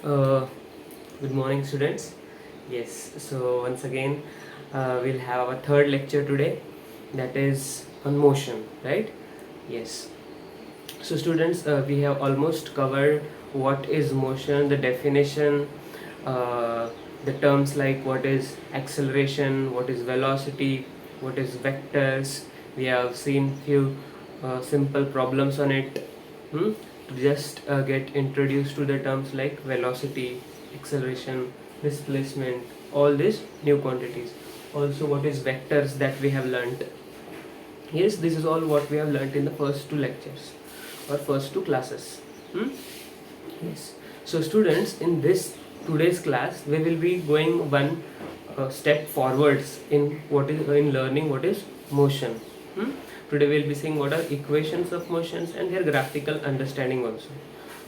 Uh, Good morning, students. Yes, so once again, we'll have a third lecture today, that is on motion, right? Yes. So, students, we have almost covered what is motion, the definition, uh, the terms like what is acceleration, what is velocity, what is vectors. We have seen few simple problems on it. Hmm? To just get introduced to the terms like velocity, acceleration, displacement, all these new quantities. Also, what is vectors that we have learnt. Yes, this is all what we have learnt in the first two lectures or first two classes. Hmm? Yes. So, students, in this today's class, we will be going one step forwards in what is in learning what is motion. Hmm? Today we will be seeing what are equations of motions and their graphical understanding also.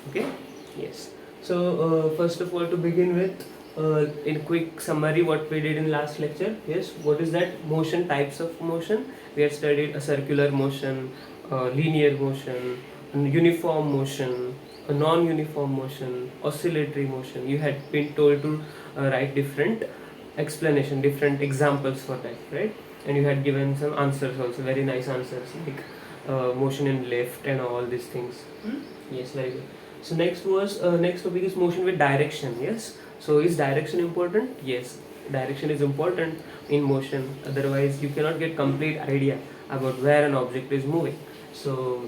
Okay. Yes. So first of all, to begin with, in quick summary, what we did in last lecture. Yes. What is that motion? Types of motion. We had studied a circular motion, linear motion, uniform motion, a non-uniform motion, oscillatory motion. You had been told to write different explanation, different examples for that, right? And you had given some answers also, very nice answers like motion in lift and all these things. Yes, very good. So next topic is motion with direction. Yes. So is direction important? Yes, direction is important in motion. Otherwise, you cannot get complete idea about where an object is moving. So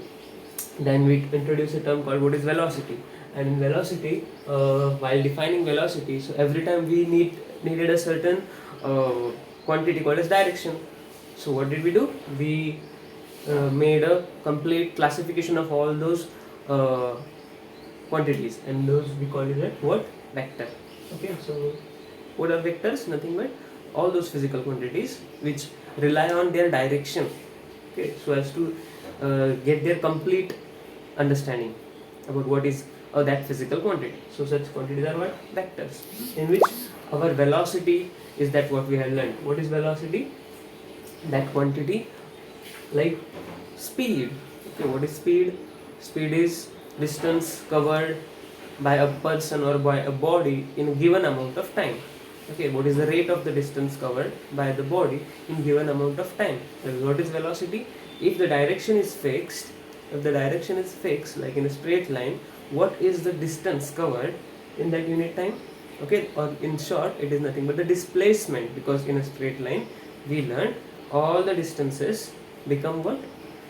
then we introduce a term called what is velocity. And in velocity, while defining velocity, so every time we needed a certain quantity called as direction. So what did we do? We made a complete classification of all those quantities, and those we call it what? Vector. Okay, so what are vectors? Nothing but all those physical quantities which rely on their direction. Okay, so as to get their complete understanding about what is that physical quantity. So such quantities are what? Vectors, in which our velocity is that what we have learned. What is velocity? That quantity like speed. Okay, what is speed? Speed is distance covered by a person or by a body in a given amount of time. Okay, what is the rate of the distance covered by the body in given amount of time? What is velocity? If the direction is fixed, like in a straight line, what is the distance covered in that unit time? Okay, or in short, it is nothing but the displacement, because in a straight line we learned all the distances become what?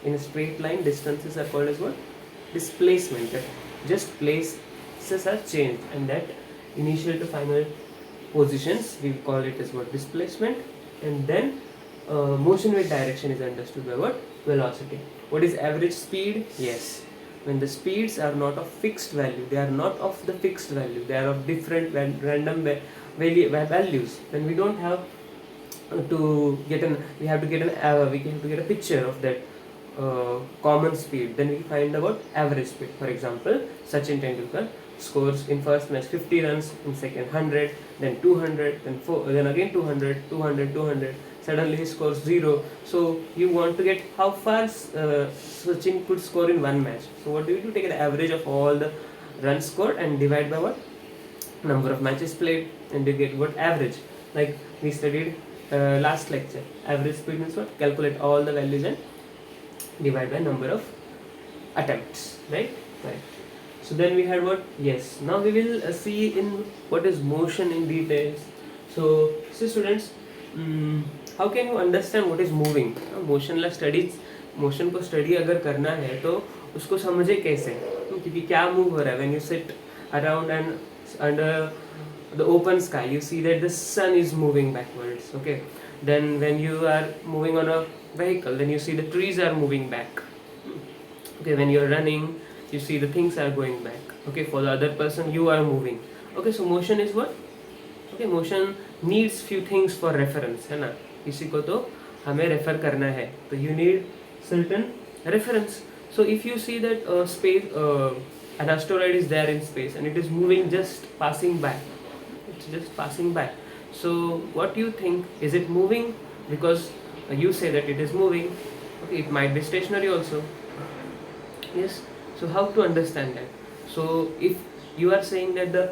In a straight line, distances are called as what? Displacement. That just places are changed, and that initial to final positions we call it as what? Displacement. And then motion with direction is understood by what? Velocity. What is average speed? Yes, when the speeds are not of fixed value, they are not of the fixed value, they are of different random values. Then we don't have to get an we have to get a picture of that common speed. Then we find out average speed. For example, Sachin Tendulkar scores in first match 50 runs, in second 100, then 200, then again 200, 200, 200. Suddenly he scores 0. So you want to get how far Sachin could score in one match. So what do you do? Take an average of all the runs scored and divide by what? Number of matches played, and you get what? Average. Like we studied last lecture. Average speed means what? Calculate all the values and divide by number of attempts, right? Right. So then we had what? Yes. Now we will see in what is motion in details. So students, how can you understand what is moving? मोशनला studies motion को study अगर करना है तो उसको समझे कैसे, क्योंकि क्या मूव हो रहा है. When you sit around and under the open sky, you see that the sun is moving backwards. Okay, then when you are moving on a vehicle, then you see the trees are moving back. Okay, when you are running, you see the things are going back. Okay, for the other person you are moving. Okay, so motion is what? Okay, motion needs few things for reference, है ना. किसी को तो हमें refer करना है, तो you need certain reference. So if you see that an asteroid is there in space and it is moving, just passing by, it's just passing by. So what do you think? Is it moving? Because you say that it is moving. Okay, it might be stationary also. Yes. So how to understand that? So if you are saying that the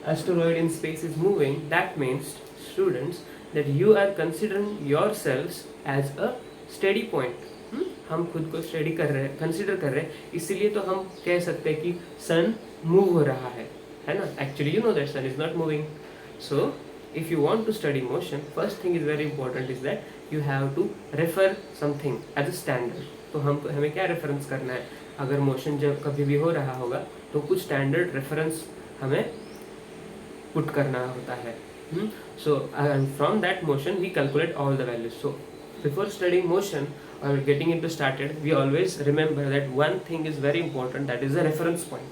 asteroid in space is moving, that means, students, that you are considering yourselves as a steady point. हम खुद को study कर रहे हैं, consider कर रहे हैं, इसीलिए तो हम कह सकते हैं कि सन मूव हो रहा है ना. Actually you know that sun is not moving. So if you want to study motion, first thing is very important is that you have to refer something as a standard. तो हमको हमें क्या reference करना है? अगर motion जब कभी भी हो रहा होगा तो कुछ स्टैंडर्ड रेफरेंस हमें पुट करना होता है. So from that motion we calculate all the values. So before studying motion or getting into started, we always remember that one thing is very important, that is the reference point.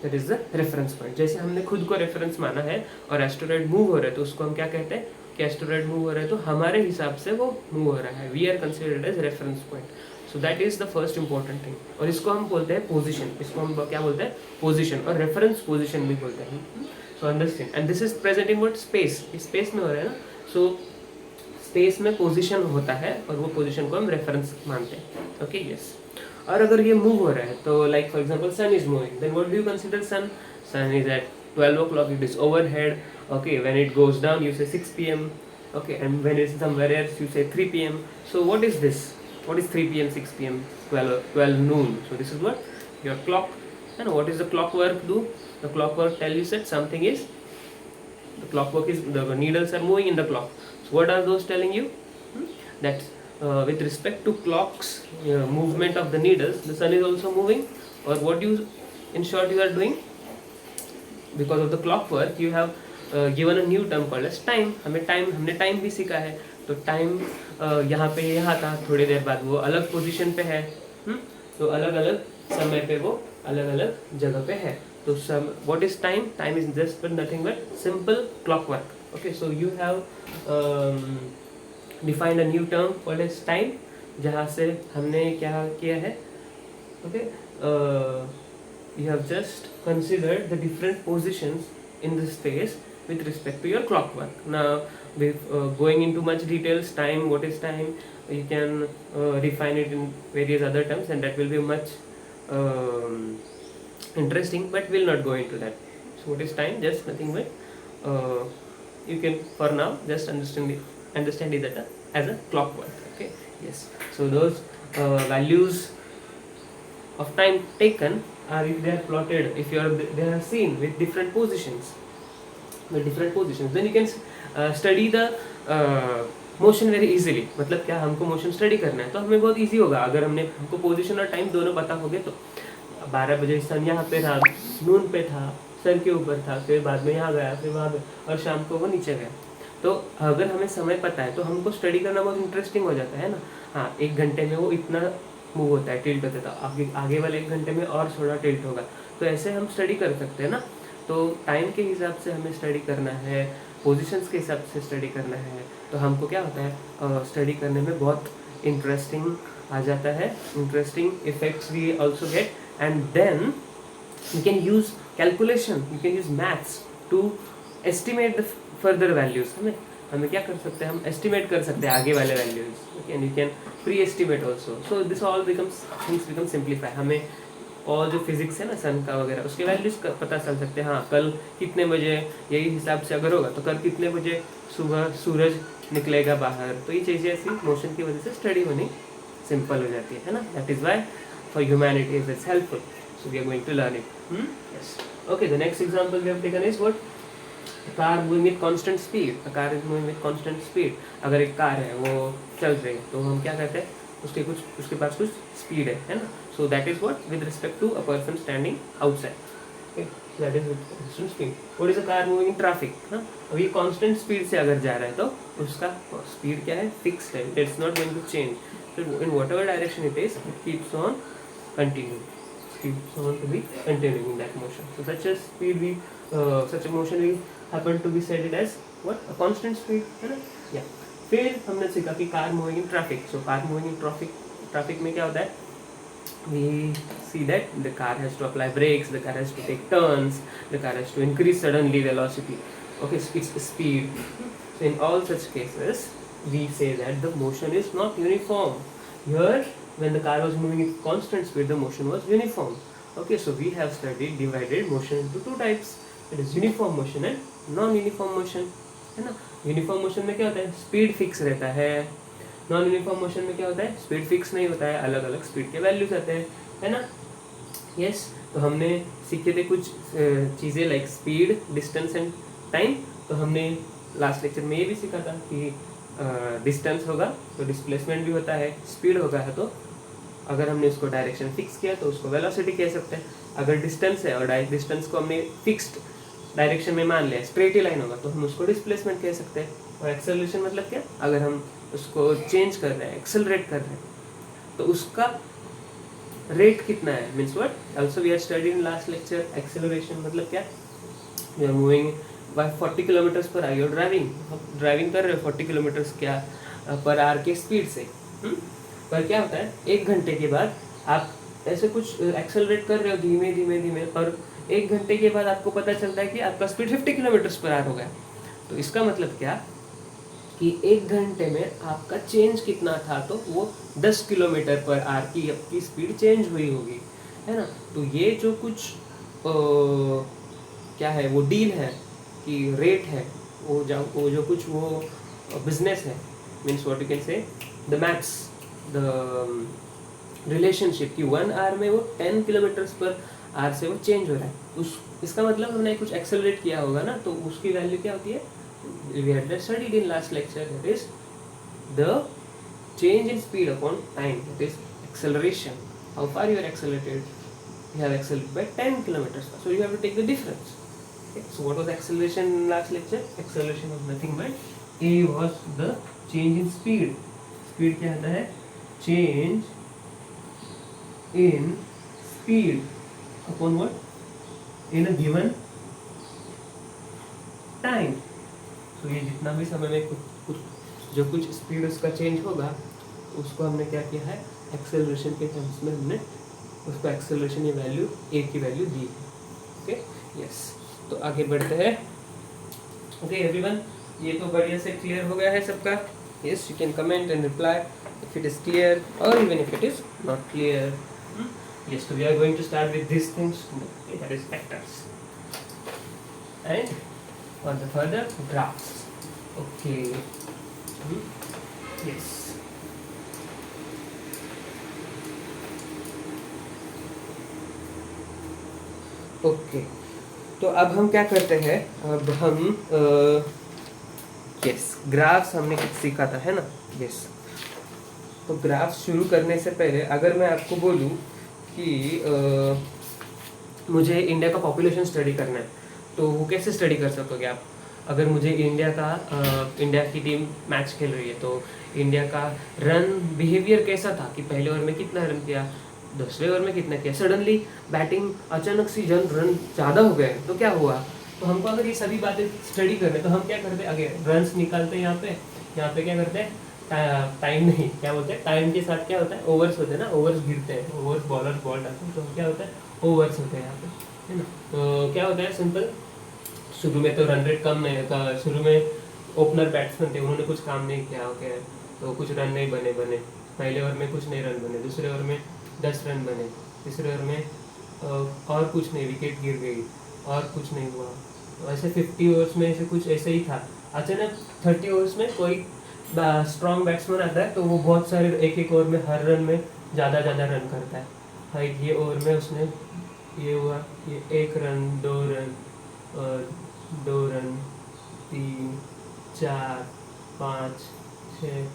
That is the reference point. जैसे हमने खुद को reference माना है और asteroid move हो रहा है तो उसको हम क्या कहते हैं कि एस्टेरॉयड मूव हो रहा है तो हमारे हिसाब से वो मूव हो रहा है. We are considered as reference point. So that is the first important thing. और इसको हम बोलते हैं पोजिशन. इसको हम क्या बोलते हैं? पोजिशन. और रेफरेंस पोजिशन भी बोलते हैं. So understand. And this is present in what? Space. Space में हो रहा है ना. सो स्पेस में पोजीशन होता है और वो पोजीशन को हम रेफरेंस मानते हैं. Okay, yes. और अगर ये मूव हो रहा है तो like for example sun is moving, then what do you consider sun? Sun is at 12 o'clock, it is overhead. Okay, when it goes down you say 6 p.m. Okay, and when it's somewhere else you say 3 p.m. So what is this? What is 3 p.m., 6 p.m., 12 noon? So this is what your clock. And what is the clockwork do? The clockwork tell you that something is, the clockwork is, the needles are moving in the clock. So what are those telling you? That with respect to clocks movement of the needles, the sun is also moving. Or what you, in short, you are doing, because of the clockwork you have given a new term called as time. हमने time भी सीखा है. तो time यहाँ पे यहाँ था, थोड़ी देर बाद वो अलग पोजीशन पे है. तो अलग अलग समय पे वो अलग अलग जगह पे है. तो what is time? Time is just but nothing but simple clockwork. Okay, so you have defined a new term called as time, जहाँ से हमने क्या किया है? Okay, you have just considered the different positions in the space with respect to your clockwork. Now, with going into much details, time, what is time? You can refine it in various other terms, and that will be much interesting, but we'll not go into that. So what is time? Just nothing but you can for now just understand it as a clockwork. Okay, yes. So those values of time taken are, if they are plotted, if they are seen with different positions, then you can study the motion very easily. मतलब क्या, हमको motion study करना है तो हमें बहुत easy होगा अगर हमको पोजीशन और टाइम दोनों पता होगे. तो 12 बजे सन यहाँ पे था, नून पे था, सर के ऊपर था, फिर बाद में यहाँ गया, फिर वहाँ गया, और शाम को वो नीचे गया. तो अगर हमें समय पता है तो हमको स्टडी करना बहुत इंटरेस्टिंग हो जाता है ना. हाँ, 1 घंटे में वो इतना मूव होता है, टिल्ट होता है, तो आगे वाले 1 घंटे में और थोड़ा टिल्ट होगा. तो ऐसे हम स्टडी कर सकते हैं ना. तो टाइम के हिसाब से हमें स्टडी करना है, पोजीशंस के हिसाब से स्टडी करना है. तो हमको क्या होता है, स्टडी करने में बहुत इंटरेस्टिंग आ जाता है. Interesting effects we also get. And then you can use calculation, you can use maths to estimate the further values. हमें क्या कर सकते हैं, हम estimate कर सकते हैं आगे वाले values. Okay, and you can pre-estimate also. So this all things become simplify. हमें और जो फिजिक्स है ना, सन का वगैरह, उसके वैल्यूज पता चल सकते हैं. हाँ, कल कितने बजे, यही हिसाब से अगर होगा तो कल कितने बजे सुबह सूरज निकलेगा बाहर. तो ये चीज़ें ऐसी मोशन की वजह से स्टडी होनी सिंपल हो जाती है ना. That is why for humanity is it's helpful. So we are going to learn it. Yes. Okay, the next example we have taken is what? A car moving with constant speed. A car is moving with constant speed. अगर एक car है वो चल रही है तो हम क्या कहते हैं, उसके पास कुछ स्पीड है ना. So that is what with respect to a person standing outside. Okay, that is with constant speed. What is a car moving in traffic? हाँ, अब ये constant speed से अगर जा रहा है तो उसका speed क्या है, fixed है. It's not going to change. So in whatever direction it is, it keeps on continuing. Keeps on to be continuing in that motion. So such a speed such a motion we happen to be said it as what? A constant speed, है ना. Yeah. फिर हमने सीखा कि car moving in traffic. So car moving in traffic में क्या होता है, we see that the car has to apply brakes, the car has to take turns, the car has to increase suddenly velocity. Okay, it's speed. So in all such cases we say that the motion is not uniform. Here when the car was moving at constant speed, the motion was uniform. Okay, so we have studied divided motion into two types. It is uniform motion and non-uniform motion, है ना. Uniform motion में क्या होता है, speed fix रहता है. Non uniform motion में क्या होता है, स्पीड फिक्स नहीं होता है, अलग अलग स्पीड के वैल्यूज आते हैं, है ना. यस, तो हमने सीखे थे कुछ चीज़ें like speed, distance and time. तो हमने लास्ट लेक्चर में ये भी सीखा था कि डिस्टेंस होगा तो डिस्प्लेसमेंट भी होता है, स्पीड होगा है तो अगर हमने उसको डायरेक्शन फिक्स किया तो उसको वेलोसिटी कह सकते हैं. अगर डिस्टेंस है और डिस्टेंस को हमने फिक्स्ड डायरेक्शन में मान लिया, स्ट्रेट ही लाइन होगा तो हम उसको डिस्प्लेसमेंट कह सकते हैं. और एक्सेलरेशन मतलब क्या, अगर हम उसको चेंज कर रहे हैं, एक्सेलरेट कर रहे हैं तो उसका रेट कितना है, means what. Also we are study in last lecture acceleration मतलब क्या, we are moving by 40 kilometres per hour. Driving कर रहे हो 40 किलोमीटर्स क्या पर आवर के स्पीड से. पर क्या होता है, 1 घंटे के बाद आप ऐसे कुछ एक्सेलरेट कर रहे हो धीमे धीमे धीमे और 1 घंटे के बाद आपको पता चलता है कि आपका स्पीड 50 किलोमीटर्स पर आवर हो गया. तो इसका मतलब क्या कि 1 घंटे में आपका चेंज कितना था, तो वो 10 किलोमीटर पर आवर की आपकी स्पीड चेंज हुई होगी, है ना. तो ये जो कुछ क्या है वो डील है कि रेट है, वो जो कुछ वो बिजनेस है, means what you can say the maths, the relationship की 1 आवर में वो 10 किलोमीटर्स पर आवर से वो चेंज हो रहा है. इसका मतलब हमने कुछ एक्सेलरेट किया होगा ना, तो उसकी वैल्यू क्या होती है, we had studied in last lecture, that is the change in speed upon time, that is acceleration. How far you are accelerated, you have accelerated by 10 kilometers, so you have to take the difference. Okay, so what was acceleration in last lecture? Acceleration was nothing but a was the change in speed. Speed क्या होता है, change in speed upon what, in a given time. तो ये जितना भी समय में कुछ स्पीड उसका चेंज होगा उसको हमने क्या किया है, एक्सेलरेशन के टर्म्स में हमने उसको एक्सेलरेशन ये वैल्यू ए की वैल्यू दी है. Okay, yes. तो आगे बढ़ते हैं. ओके एवरीवन, ये तो बढ़िया से क्लियर हो गया है सबका. Yes, you can comment and reply if it is clear और even if it is not clear. Yes, तो we are going to start with this things, that is vectors and for the further graphs. Okay. Yes. Okay. तो अब हम क्या करते हैं, अब हम यस ग्राफ्स हमने कुछ सीखा था, है ना. यस, तो ग्राफ्स शुरू करने से पहले अगर मैं आपको बोलूँ कि मुझे इंडिया का पॉपुलेशन स्टडी करना है तो वो कैसे स्टडी कर सकोगे आप. अगर मुझे इंडिया की टीम मैच खेल रही है तो इंडिया का रन बिहेवियर कैसा था कि पहले ओवर में कितना रन किया, दूसरे ओवर में कितना किया, सडनली बैटिंग अचानक से रन ज़्यादा हो गए तो क्या हुआ. तो हमको अगर ये सभी बातें स्टडी करने तो हम क्या करते हैं, आगे रन्स निकालते हैं. यहाँ पे क्या करते हैं, टाइम नहीं क्या बोलते हैं, टाइम के साथ क्या होता है, ओवर्स होते हैं ना, ओवर्स गिरते हैं, ओवर्स बॉलर बॉल डालते हैं तो क्या होता है, ओवर्स होते हैं यहाँ पे, है ना. तो क्या होता है, सिंपल, शुरू में तो रन रेट कम नहीं होता. शुरू में ओपनर बैट्समैन थे, उन्होंने कुछ काम नहीं किया, ओके, तो कुछ रन नहीं बने. पहले ओवर में कुछ नहीं रन बने, दूसरे ओवर में 10 रन बने, तीसरे ओवर में और कुछ नहीं, विकेट गिर गई और कुछ नहीं हुआ. तो ऐसे 50 ओवर्स में ऐसे कुछ ऐसे ही था. अचानक 30 ओवर्स में कोई स्ट्रॉन्ग बैट्समैन आता है तो वो बहुत सारे एक ओवर में हर रन में ज़्यादा रन करता है. भाई ये ओवर में उसने ये हुआ, ये 1 रन 2 रन और 2 run 3 4 5 6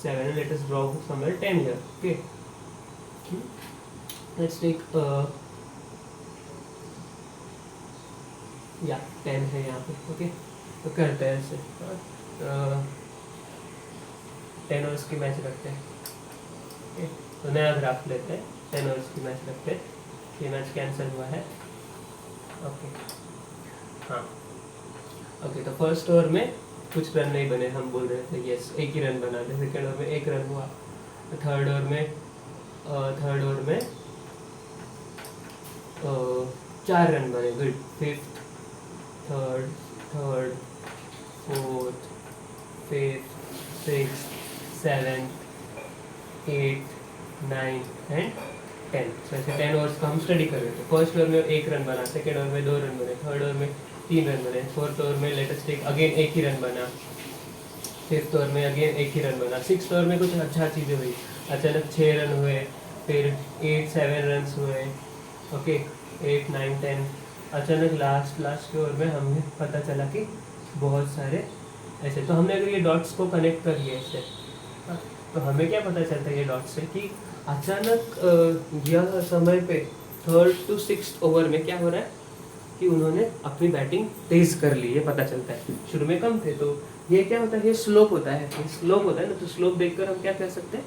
7 let us draw somewhere 10 here. Okay, let's take 10 है यहाँ पे. ओके, तो करते हैं ऐसे 10 ओवर्स की मैच रखते हैं. ओके, तो नया ग्राफ लेते हैं, 10 ओवर्स की मैच रखते हैं. ये मैच कैंसिल हुआ है. ओके, हाँ, ओके, तो फर्स्ट ओवर में कुछ रन नहीं बने, हम बोल रहे थे यस, 1 ही रन बना थे. सेकेंड ओवर में 1 रन हुआ. थर्ड ओवर में 4 रन बने. Good. Fifth, third, fourth, fifth, sixth, seventh, 8th, 9th and 10। तो ऐसे 10 ओवर्स का हम स्टडी कर रहे थे। फर्स्ट ओवर में 1 रन बना, सेकेंड ओवर में 2 रन बने, थर्ड ओवर में 3 रन बने, फोर्थ ओवर में लेटेस्ट टेक अगेन 1 ही रन बना, फिफ्थ ओवर में अगेन 1 ही रन बना, सिक्स्थ ओवर में कुछ अच्छा चीज़ें हुई, अचानक 6 रन हुए, फिर 8-7 रन हुए, ओके 8, 9, 10, अचानक लास्ट के ओवर में हमें पता चला कि बहुत सारे ऐसे। तो हमने अगर ये डॉट्स को कनेक्ट कर लिया इससे, तो हमें क्या पता चलता है ये डॉट्स से कि अचानक यह समय पे 3rd to 6th ओवर में क्या हो रहा है कि उन्होंने अपनी बैटिंग तेज कर ली, ये पता चलता है। शुरू में कम थे, तो ये क्या होता है, ये स्लोप होता है, ये स्लोप होता है ना। तो स्लोप देखकर हम क्या कह सकते हैं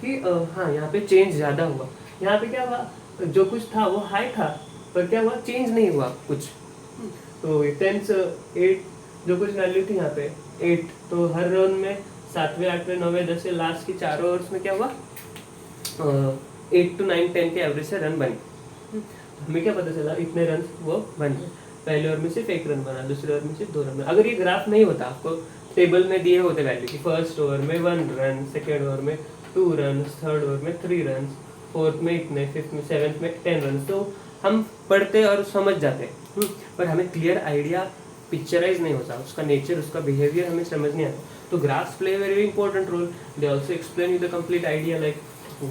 कि हाँ यहाँ पे चेंज ज़्यादा हुआ। यहाँ पे क्या हुआ, जो कुछ था वो हाई था, पर क्या हुआ, चेंज नहीं हुआ कुछ। तो 10, 8 जो कुछ वैल्यू थी यहाँ पे 8, तो हर रन में 7वें, 8वें, 9वें, 10वें लास्ट की 4 ओवर्स में क्या हुआ, 8 to 9, 10 के एवरेज से रन बने। हमें क्या पता चला, इतने रन वो बन गए। पहले ओवर में सिर्फ 1 रन बना, दूसरे ओवर में सिर्फ 2 रन बना। अगर ये ग्राफ नहीं होता, आपको टेबल में दिए होते वैल्यू कि फर्स्ट ओवर में 1 रन, सेकेंड ओवर में 2 रन, थर्ड ओवर में 3 रन, फोर्थ में इतने, फिफ्थ में, सेवन्थ में 10 रन, तो हम पढ़ते और समझ जाते। पर हमें क्लियर आइडिया पिक्चराइज नहीं होता, उसका नेचर, उसका बिहेवियर हमें समझ नहीं आता। तो graphs play very important role. They also explain you the complete idea, like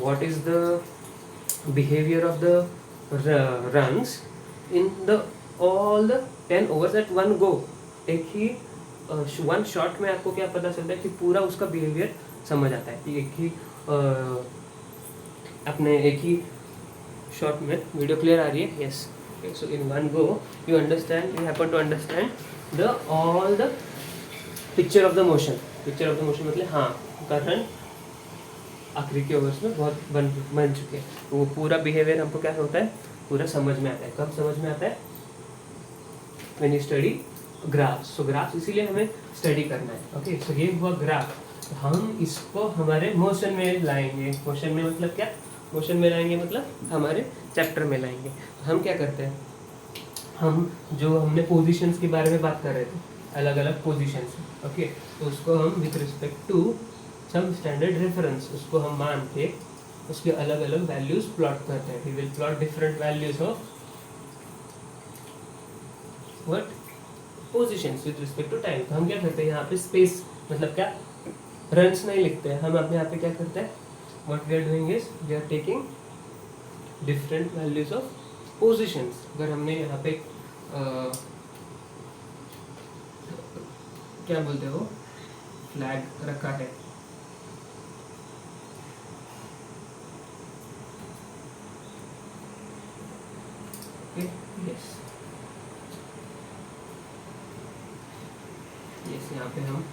what is the behavior of the runs in the all the 10 overs at one go। एक ही वन शॉट में आपको क्या पता चलता है कि पूरा उसका बिहेवियर समझ आता है कि एक ही अपने एक ही शॉट में। वीडियो क्लियर आ रही है? Yes. So in one go you understand, you happen to understand the all the picture of the motion. Picture of the motion मतलब हाँ, उनका रन आखिरी के ओवर्स में बहुत बन चुके हैं, तो वो पूरा बिहेवियर हमको क्या होता है, पूरा समझ में आता है। कब समझ में आता है? When you study graphs. So graphs इसीलिए हमें स्टडी करना है। ओके, सो ये हुआ ग्राफ। तो हम इसको हमारे मोशन में लाएंगे। मोशन में मतलब क्या? मोशन में लाएंगे मतलब हमारे चैप्टर में लाएंगे। तो हम क्या करते हैं, हम जो हमने पोजीशंस के बारे में बात कर रहे थे, अलग अलग पोजीशंस, ओके, तो उसको हम with respect to some standard reference, उसको हम मान के उसके अलग अलग वैल्यूज प्लॉट करते हैं। We will plot different values of what positions with respect to time. तो हम क्या करते हैं, यहाँ पे स्पेस मतलब क्या, रन्स नहीं लिखते हैं हम। अपने यहाँ पे क्या करते हैं, what we are doing is we are taking different values of positions. अगर हमने यहाँ पे क्या बोलते हो, फ्लैग रखा है, यस यस, यहाँ पे हम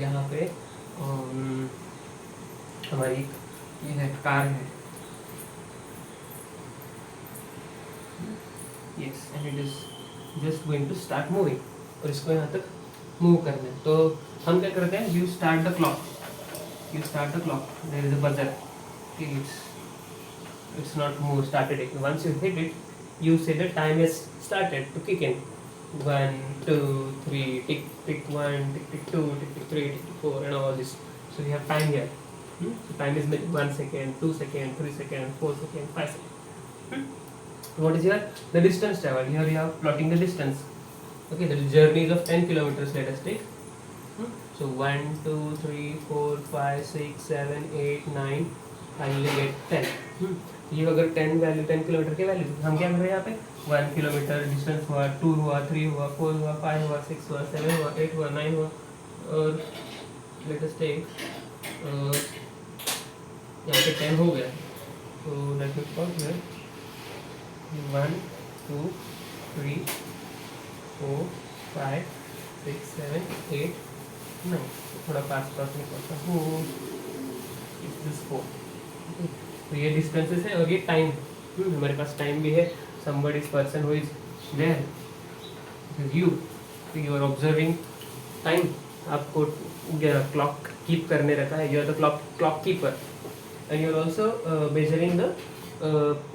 यहाँ पे हमारी ये है कार है, yes, and it is just going to start moving, और इसको यहाँ तक मूव करना है। तो हम क्या करते हैं, you start the clock, you start the clock, there is a buzzer, it's not move started it. Once you hit it, you say the time is started to kick in. 1 2 3 tick tick 1 tick tick 2 tick tick 3 tick tick 4 and all this. So we have time here. So time is 1 second, 2 second, 3 second, 4 second, 5 second. What is here? The distance traveled. Here you are plotting the distance. Okay, the journey is of 10 kilometers, let us take. So 1 2 3 4 5 6 7 8 9, finally get 10. ये अगर 10 value, 10 kilometre के value, हम क्या कर रहे हैं यहाँ पे, 1 किलोमीटर डिस्टेंस हुआ, 2 हुआ, 3 हुआ, 4 हुआ, 5 हुआ, 6 हुआ, 7 हुआ, 8 हुआ, 9 हुआ, और लेट अस टेक यहाँ पे 10 हो गया। तो लेट मी काउंट हियर 1 2 3 4 5 6 7 8 9, थोड़ा पास निकलता हूँ, दिस 4। तो ये डिस्टेंसेस है और ये टाइम, हमारे पास टाइम भी है। somebody is person who is there, you, so you are observing time, आपको क्लॉक कीप करने रखा है, you are the clock keeper, and you are also measuring the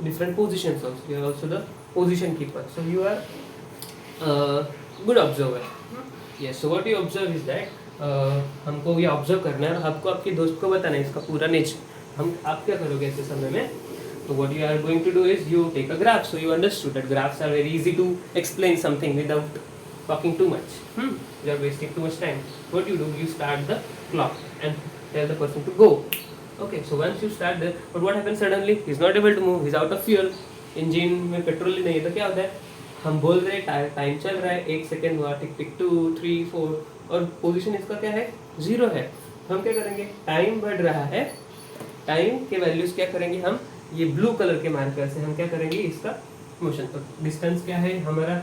different positions also, you are also the position keeper, so you are good observer. Yes, so what you observe is that हमको ये observe करना है और आपको आपके दोस्त को बताना है इसका पूरा नेचर। आप क्या करोगे ऐसे समय में, So what you are going to do is you take a graph. So you understood that graphs are very easy to explain something without talking too much. You are wasting too much time. What you do, you start the clock and tell the person to go. Okay, so once you start there, but what happens suddenly? He's not able to move. He's out of fuel. Engine में petrol ही नहीं है तो क्या होता है? हम बोल रहे हैं टाइम चल रहा है, 1 सेकेंड हुआ, टिक टिक 2 3 4 और पोजीशन इसका क्या है? 0 है. तो हम क्या करेंगे? टाइम बढ़ रहा है, टाइम के वैल्यूज क्या करेंगे हम? ये ब्लू कलर के मार्कर से हम क्या करेंगे? इसका मोशन. तो डिस्टेंस क्या है हमारा?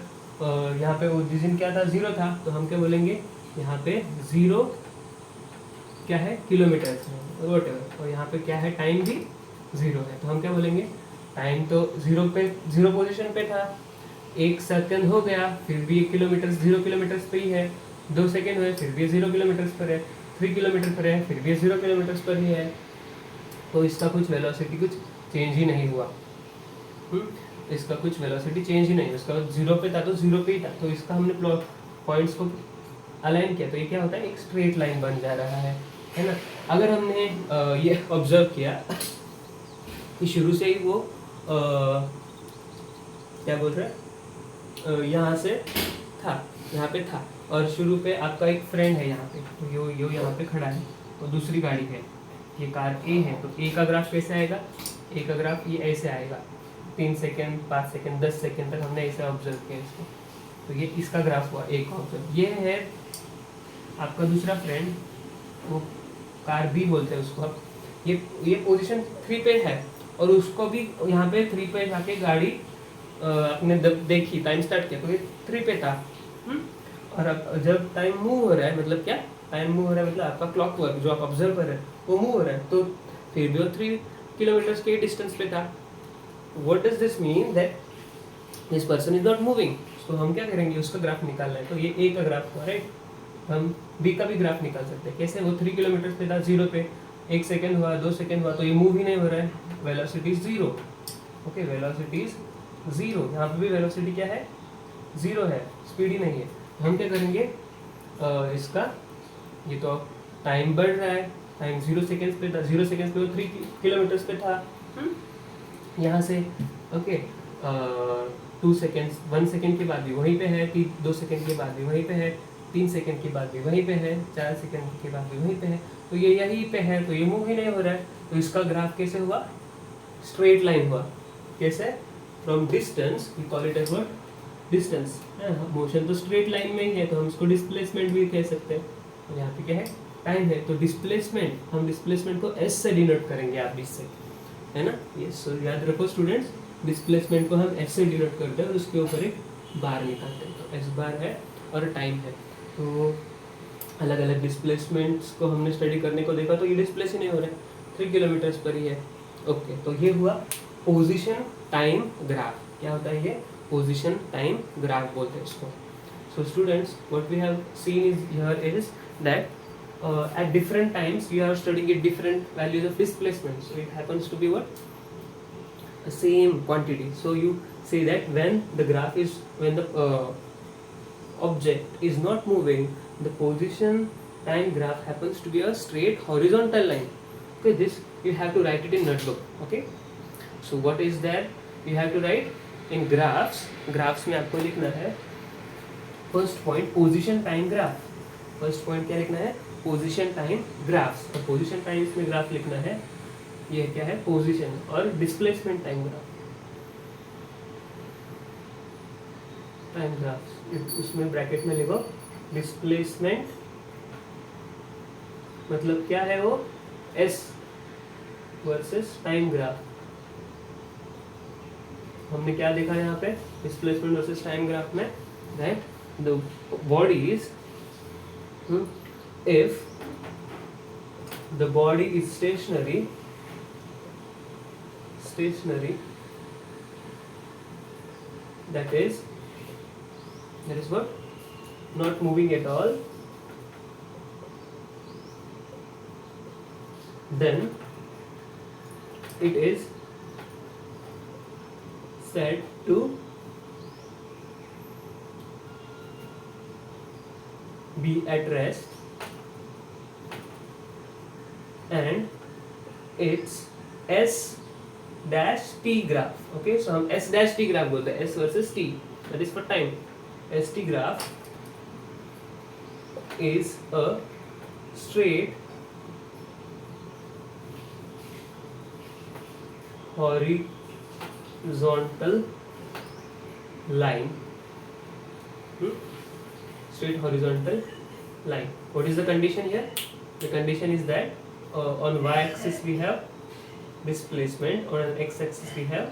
यहाँ पे ओरिजिन क्या था? 0 था. तो हम क्या बोलेंगे? यहाँ पे 0 क्या है? किलोमीटर्स है, व्हाटएवर. और यहाँ पे क्या है? टाइम भी 0 है. तो हम क्या बोलेंगे? टाइम तो 0 पोजीशन पे था, 1 सेकंड हो गया, फिर भी 1 किलोमीटर 0 किलोमीटर्स पे ही है. 2 सेकंड हुए, फिर भी 0 किलोमीटर्स पर है. 3 किलोमीटर पर है, फिर भी 0 किलोमीटर्स पर ही है. तो इसका कुछ वेलोसिटी कुछ चेंज ही नहीं हुआ. इसका कुछ वेलोसिटी चेंज ही नहीं. उसका 0 पे था तो 0 पे ही था. तो इसका हमने पॉइंट्स को अलाइन किया तो ये क्या होता है? एक स्ट्रेट लाइन बन जा रहा है ना. अगर हमने ये ऑब्जर्व किया कि शुरू से ही वो क्या बोल रहा है? यहाँ से था, यहाँ पे था, और शुरू पे आपका एक फ्रेंड है यहाँ पे, तो यो यहाँ पे खड़ा है, तो दूसरी गाड़ी है, ये कार ए है. तो ए का ग्राफ कैसे आएगा? ए का ग्राफ ये ऐसे आएगा. 3 सेकेंड 5 सेकेंड 10 सेकेंड तक हमने ऐसे ऑब्जर्व किया इसको. तो ये इसका ग्राफ हुआ एक ऑब्जर्व. ये है आपका दूसरा फ्रेंड, वो कार बी बोलते हैं उसको. अब ये पोजीशन 3 पे है और उसको भी यहाँ पे 3 पे जाके गाड़ी अपने देखी, टाइम स्टार्ट किया तो ये 3 पे था. और अब जब टाइम मूव हो रहा है, मतलब क्या? टाइम मूव हो रहा है मतलब आपका क्लॉक वर्क जो आप ऑब्जर्व कर रहे हैं वो मूव हो रहा है. तो फिर भी वो 3 किलोमीटर्स के डिस्टेंस पे था. What does this mean? That this person is not moving. तो हम क्या करेंगे? उसका ग्राफ निकालना है. तो ये ए का ग्राफ हुआ, राइट. हम बी का भी ग्राफ निकाल सकते हैं. कैसे? वो 3 किलोमीटर पे था, 0 पे, 1 सेकेंड हुआ, 2 सेकेंड हुआ, तो ये मूव ही नहीं हो रहा है. वेलोसिटी 0. Okay, velocity 0. यहाँ पे भी वेलोसिटी क्या है? 0 है, स्पीड ही नहीं है. हम क्या करेंगे? इसका ये तो टाइम बढ़ रहा है, टाइम 0 सेकेंड्स पे था, 0 सेकेंड्स पे वो 3 किलोमीटर्स पे था. यहाँ से ओके 2 सेकेंड्स, 1 सेकेंड के बाद भी वहीं पे है, 2 सेकेंड के बाद भी वहीं पे है, 3 सेकेंड के बाद भी वहीं पे है, 4 सेकेंड के बाद भी वहीं पे है. तो ये यहीं पे है, तो ये मूव ही नहीं हो रहा है. तो इसका ग्राफ कैसे हुआ? स्ट्रेट लाइन हुआ. कैसे? From distance, we call it as what? Distance. Motion तो स्ट्रेट लाइन में ही है, तो हम इसको डिस्प्लेसमेंट भी कह सकते हैं. तो यहाँ पे क्या है? टाइम है. तो डिस्प्लेसमेंट, हम डिस्प्लेसमेंट को एस से डिनोट करेंगे, आप इससे, है ना. ये सो याद रखो स्टूडेंट्स, डिस्प्लेसमेंट को हम एस से डिनोट करते हैं और उसके ऊपर एक बार निकालते हैं. तो एस बार है और टाइम है. तो अलग अलग डिस्प्लेसमेंट्स को हमने स्टडी करने को देखा, तो ये डिस्प्लेस ही नहीं हो रहा है, 3 किलोमीटर्स पर ही है. ओके, तो ये हुआ पोजीशन टाइम ग्राफ. क्या होता है ये? पोजीशन टाइम ग्राफ बोलते हैं इसको. So students, what we have seen is here is that at different times we are studying at different values of displacement. So it happens to be what? The same quantity. So you say that when the graph is, when the object is not moving, the position time graph happens to be a straight horizontal line. Okay, this you have to write it in notebook. Okay, so what is that you have to write in graphs? Graphs में आपको लिखना है first point position time graph. First point क्या लिखना है? Position time graphs. और position times में graph लिखना है, ये क्या है? पोजीशन. और डिस्प्लेसमेंट टाइम ग्राफ, उसमें ब्रैकेट में लिखो डिस्प्लेसमेंट, मतलब क्या है वो? S versus time graph. हमने क्या देखा यहाँ पे डिस्प्लेसमेंट वर्सेस टाइम ग्राफ में? That the bodies, if the body is stationary, that is what? Not moving at all, then it is said to be at rest, and its S dash T graph. Okay, so हम S dash T graph बोलते हैं, S versus T, that is for time. S T graph is a straight horizontal line. Straight horizontal line. What is the condition here? The condition is that on y-axis we have displacement, on x-axis we have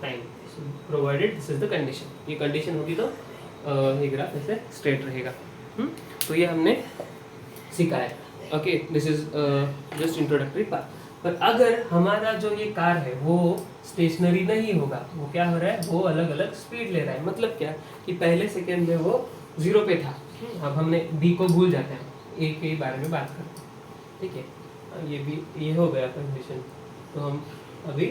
time. So provided this is the condition. ये condition होगी तो ये graph ऐसे straight रहेगा. तो ये हमने सीखा है. Okay, this is just introductory part. पर अगर हमारा जो ये कार है वो स्टेशनरी नहीं होगा, वो क्या हो रहा है, वो अलग अलग स्पीड ले रहा है. मतलब क्या कि पहले सेकेंड में वो 0 पे था, अब हमने बी को भूल जाते हैं, ए के बारे में बात करते हैं. ठीक है, ये भी ये हो गया कंडीशन. तो हम अभी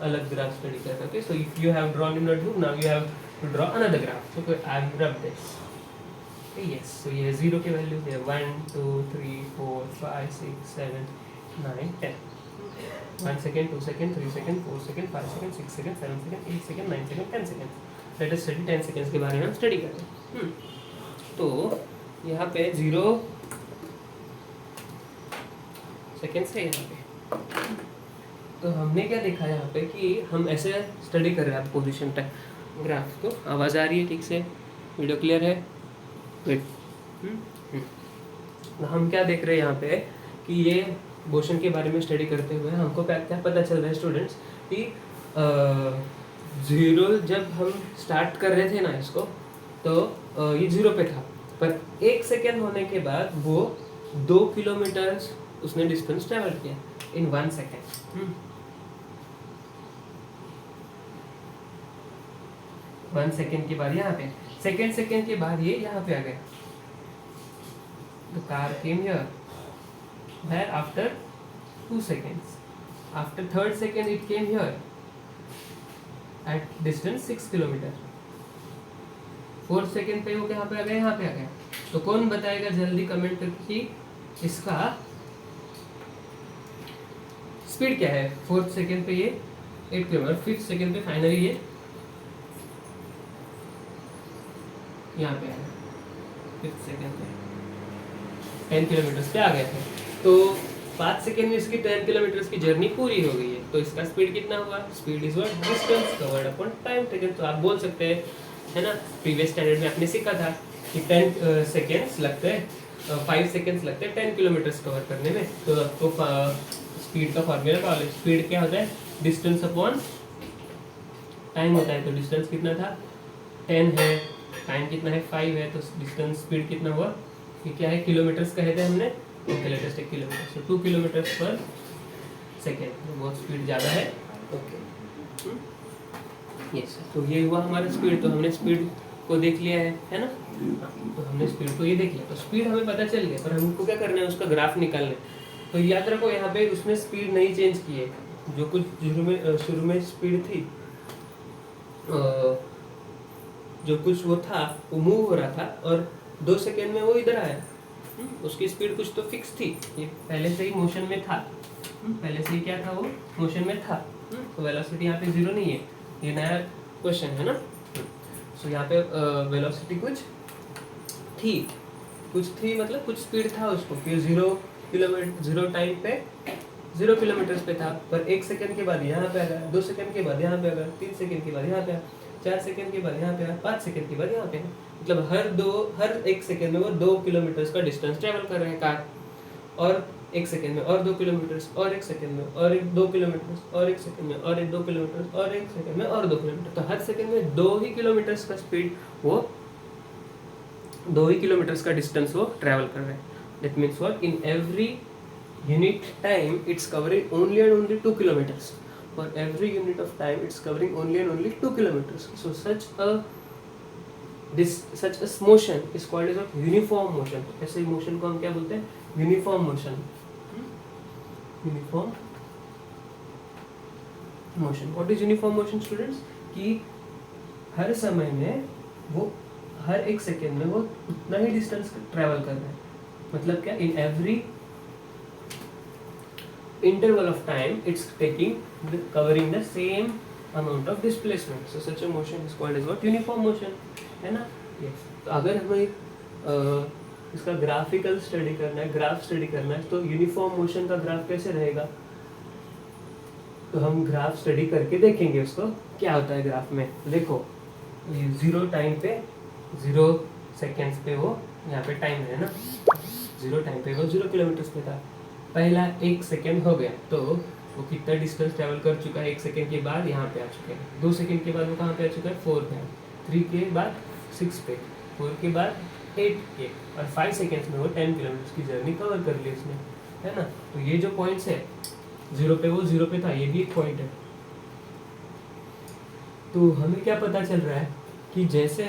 अलग ग्राफ स्टडी करते हैं. Okay, so if you have drawn in notebook, now you have to draw another graph. So I have draw this. Yes, so ये 0 के वैल्यू है 1 2 3 4 5 6 7 9 10. 1 second, 2 second, 3 second, 4 second, 5 second, 6 second, 7 second, 8 second, 9 second, 10 second. Let us study 10 seconds के बारे में हम study करते हैं. तो यहाँ पे 0 seconds है यहाँ पे. तो हमने क्या देखा यहाँ पे कि हम ऐसे स्टडी कर रहे हैं पोजीशन टाइम ग्राफ को. आवाज़ आ रही है ठीक से? वीडियो क्लियर है? हम क्या देख रहे हैं यहाँ पे कि ये मोशन के बारे में स्टडी करते हुए हमको क्या क्या पता चल रहा है स्टूडेंट्स कि 0 जब हम स्टार्ट कर रहे थे ना इसको, तो ये 0 पे था, पर 1 सेकेंड होने के बाद वो 2 किलोमीटर उसने डिस्टेंस ट्रेवल किया इन 1 सेकेंड. 1 सेकेंड के बाद यहाँ पे सेकेंड के बाद ये यहाँ पे आ गया. The car came here. Where after 2 seconds. After 3rd second it came here. At distance 6 kilometer. 4th second पे वो कहाँ पे आ गया? यहाँ पे आ गया. तो कौन बताएगा जल्दी कमेंट करके कि इसका स्पीड क्या है? 4th second पे ये 8 किलोमीटर, 5th second पे फाइनली ये यहाँ पे आया. 5th second पे 10 किलोमीटर पे आ गए थे. तो 5 सेकेंड में इसकी 10 किलोमीटर की जर्नी पूरी हो गई है. तो इसका स्पीड कितना हुआ? Speed is what? Distance covered upon time taken. तो आप बोल सकते हैं, है ना, प्रीवियस स्टैंडर्ड में आपने सीखा था कि 10 सेकेंड्स लगते हैं, 5 सेकेंड्स लगते हैं 10 किलोमीटर कवर करने में. तो आपको स्पीड का फॉर्मूला पता है. स्पीड क्या होता है? डिस्टेंस अपॉन टाइम होता है. तो डिस्टेंस कितना था? 10 है, टाइम कितना है? 5 है. तो डिस्टेंस स्पीड कितना हुआ? ये क्या है? किलोमीटर्स कहे थे हमने. ओके, लेटेस्ट एक किलोमीटर. सो 2 किलोमीटर्स पर सेकेंड. बहुत स्पीड ज़्यादा है. Okay, yes. तो ये हुआ हमारा स्पीड. तो हमने स्पीड को देख लिया है ना. तो हमने स्पीड को ये देख लिया. तो स्पीड हमें पता चल गया, पर हमको क्या करना है? उसका ग्राफ निकालना है. तो याद रखो यहाँ पे उसने स्पीड नहीं चेंज की है. जो कुछ शुरू में स्पीड थी, जो कुछ वो था वो मूव हो रहा था, और 2 सेकेंड में वो इधर आया. उसकी स्पीड कुछ तो फिक्स थी. ये पहले से ही मोशन में था. पहले से ही क्या था? वो मोशन में था. तो वेलोसिटी यहाँ पे 0 नहीं है. ये नया क्वेश्चन है ना. सो यहाँ पे वेलोसिटी कुछ थी मतलब कुछ स्पीड था उसको. फिर 0 टाइम पे 0 किलोमीटर पे था, पर 1 सेकेंड के बाद यहाँ पे आ गया, 2 सेकेंड के बाद यहाँ पे आ गया, 3 सेकेंड के बाद यहाँ पे आ, 4 सेकेंड के बाद यहाँ पे आ, 5 सेकेंड के बाद यहाँ पे. मतलब हर 1 सेकेंड में वो 2 किलोमीटर का डिस्टेंस ट्रेवल कर रहे हैं कार. और 1 सेकेंड में और 2 किलोमीटर, और 1 सेकेंड में और 2 किलोमीटर, और 1 सेकेंड में और 2 किलोमीटर, और 1 सेकेंड में और 2 किलोमीटर. तो हर सेकेंड में 2 ही किलोमीटर का स्पीड, वो 2 ही किलोमीटर का डिस्टेंस वो ट्रेवल कर रहे हैं. That means what? In every unit time it's covering only and only 2 kilometers. For every unit of time it's covering only and only 2 kilometers. So such a motion is called as a uniform motion. ऐसे motion को हम क्या बोलते हैं? Uniform motion. Uniform motion. What is uniform motion, students? कि हर समय में वो हर 1 सेकेंड में वो उतना ही डिस्टेंस ट्रेवल कर रहे हैं. मतलब क्या? In every interval of time it's taking covering the same amount of displacement. So such a motion is called as what? Uniform motion, है ना? Yes. तो अगर हमें इसका ग्राफिकल स्टडी करना है, ग्राफ स्टडी करना है, तो यूनिफॉर्म मोशन का ग्राफ कैसे रहेगा? तो हम ग्राफ स्टडी करके देखेंगे उसको क्या होता है ग्राफ में. देखो ये 0 टाइम पे 0 सेकेंड्स पे वो यहाँ पे टाइम है ना, 0 टाइम पे वो 0 किलोमीटर पे था. पहला 1 सेकेंड हो गया तो वो कितना डिस्टेंस ट्रैवल कर चुका है 1 सेकेंड के बाद यहाँ पे आ चुके हैं. 2 सेकेंड के बाद वो कहाँ पे आ चुका है 4 पे. 3 के बाद 6 पे, 4 के बाद 8 पे, और 5 सेकेंड्स में वो 10 किलोमीटर की जर्नी कवर कर ली उसने, है ना. तो ये जो पॉइंट्स है 0 पे वो 0 पे था, ये भी एक पॉइंट है. तो हमें क्या पता चल रहा है कि जैसे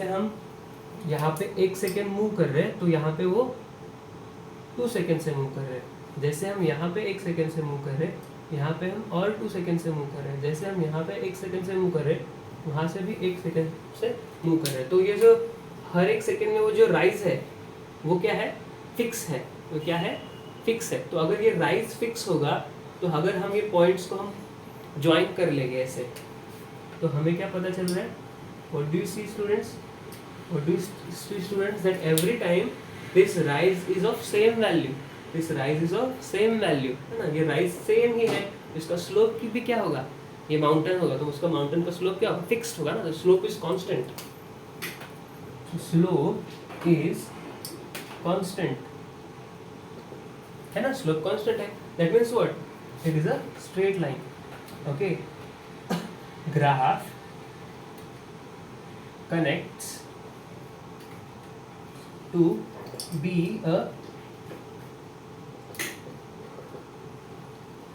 हम यहाँ पे 1 सेकेंड मूव कर रहे हैं तो यहाँ पे वो 2 सेकेंड से मूव कर रहे हैं. जैसे हम यहाँ पे 1 सेकेंड से मूव कर रहे हैं, यहाँ पे हम और 2 सेकेंड से मूव कर रहे हैं. जैसे हम यहाँ पे 1 सेकेंड से मूव कर रहे हैं, वहाँ से भी 1 सेकेंड से मूव कर रहे हैं. तो ये जो हर 1 सेकेंड में वो जो राइज है वो क्या है? फिक्स है. वो क्या है? फिक्स है. तो अगर ये राइज फिक्स होगा तो अगर हम ये पॉइंट्स को हम ज्वाइन कर लेंगे ऐसे, तो हमें क्या पता चल रहा है? What do you see students? What do you see students? That every time this rise is of same value. This rise is of same value, है ना. ये rise सेम ही है. इसका स्लोप की भी क्या होगा? ये माउंटेन होगा तो उसका माउंटेन का स्लोप क्या होगा? फिक्स्ड होगा ना. Slope is constant. Slope is constant, है ना. स्लोप कांस्टेंट है. That means what? It is a straight line. Okay. Graph connects to be a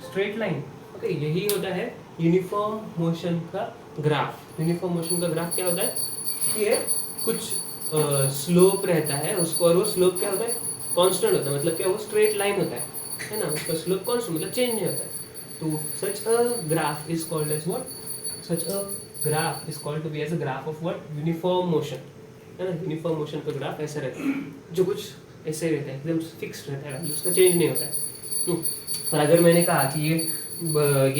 straight line. Okay. यही होता है यूनिफॉर्म मोशन का ग्राफ. यूनिफॉर्म मोशन का ग्राफ क्या होता है? ये कुछ स्लोप रहता है उसको, और वो स्लोप क्या होता है? कांस्टेंट होता है. मतलब क्या? वो स्ट्रेट लाइन होता है ना. उसका स्लोप कांस्टेंट मतलब चेंज नहीं होता है. तो such a graph is called as what? Such a graph is called to be as a graph of what? Uniform motion, है ना. यूनिफॉर्म मोशन का ग्राफ ऐसा रहता है जो कुछ ऐसे रहता है, एकदम फिक्स्ड रहता है, उसका चेंज नहीं होता है. पर अगर मैंने कहा कि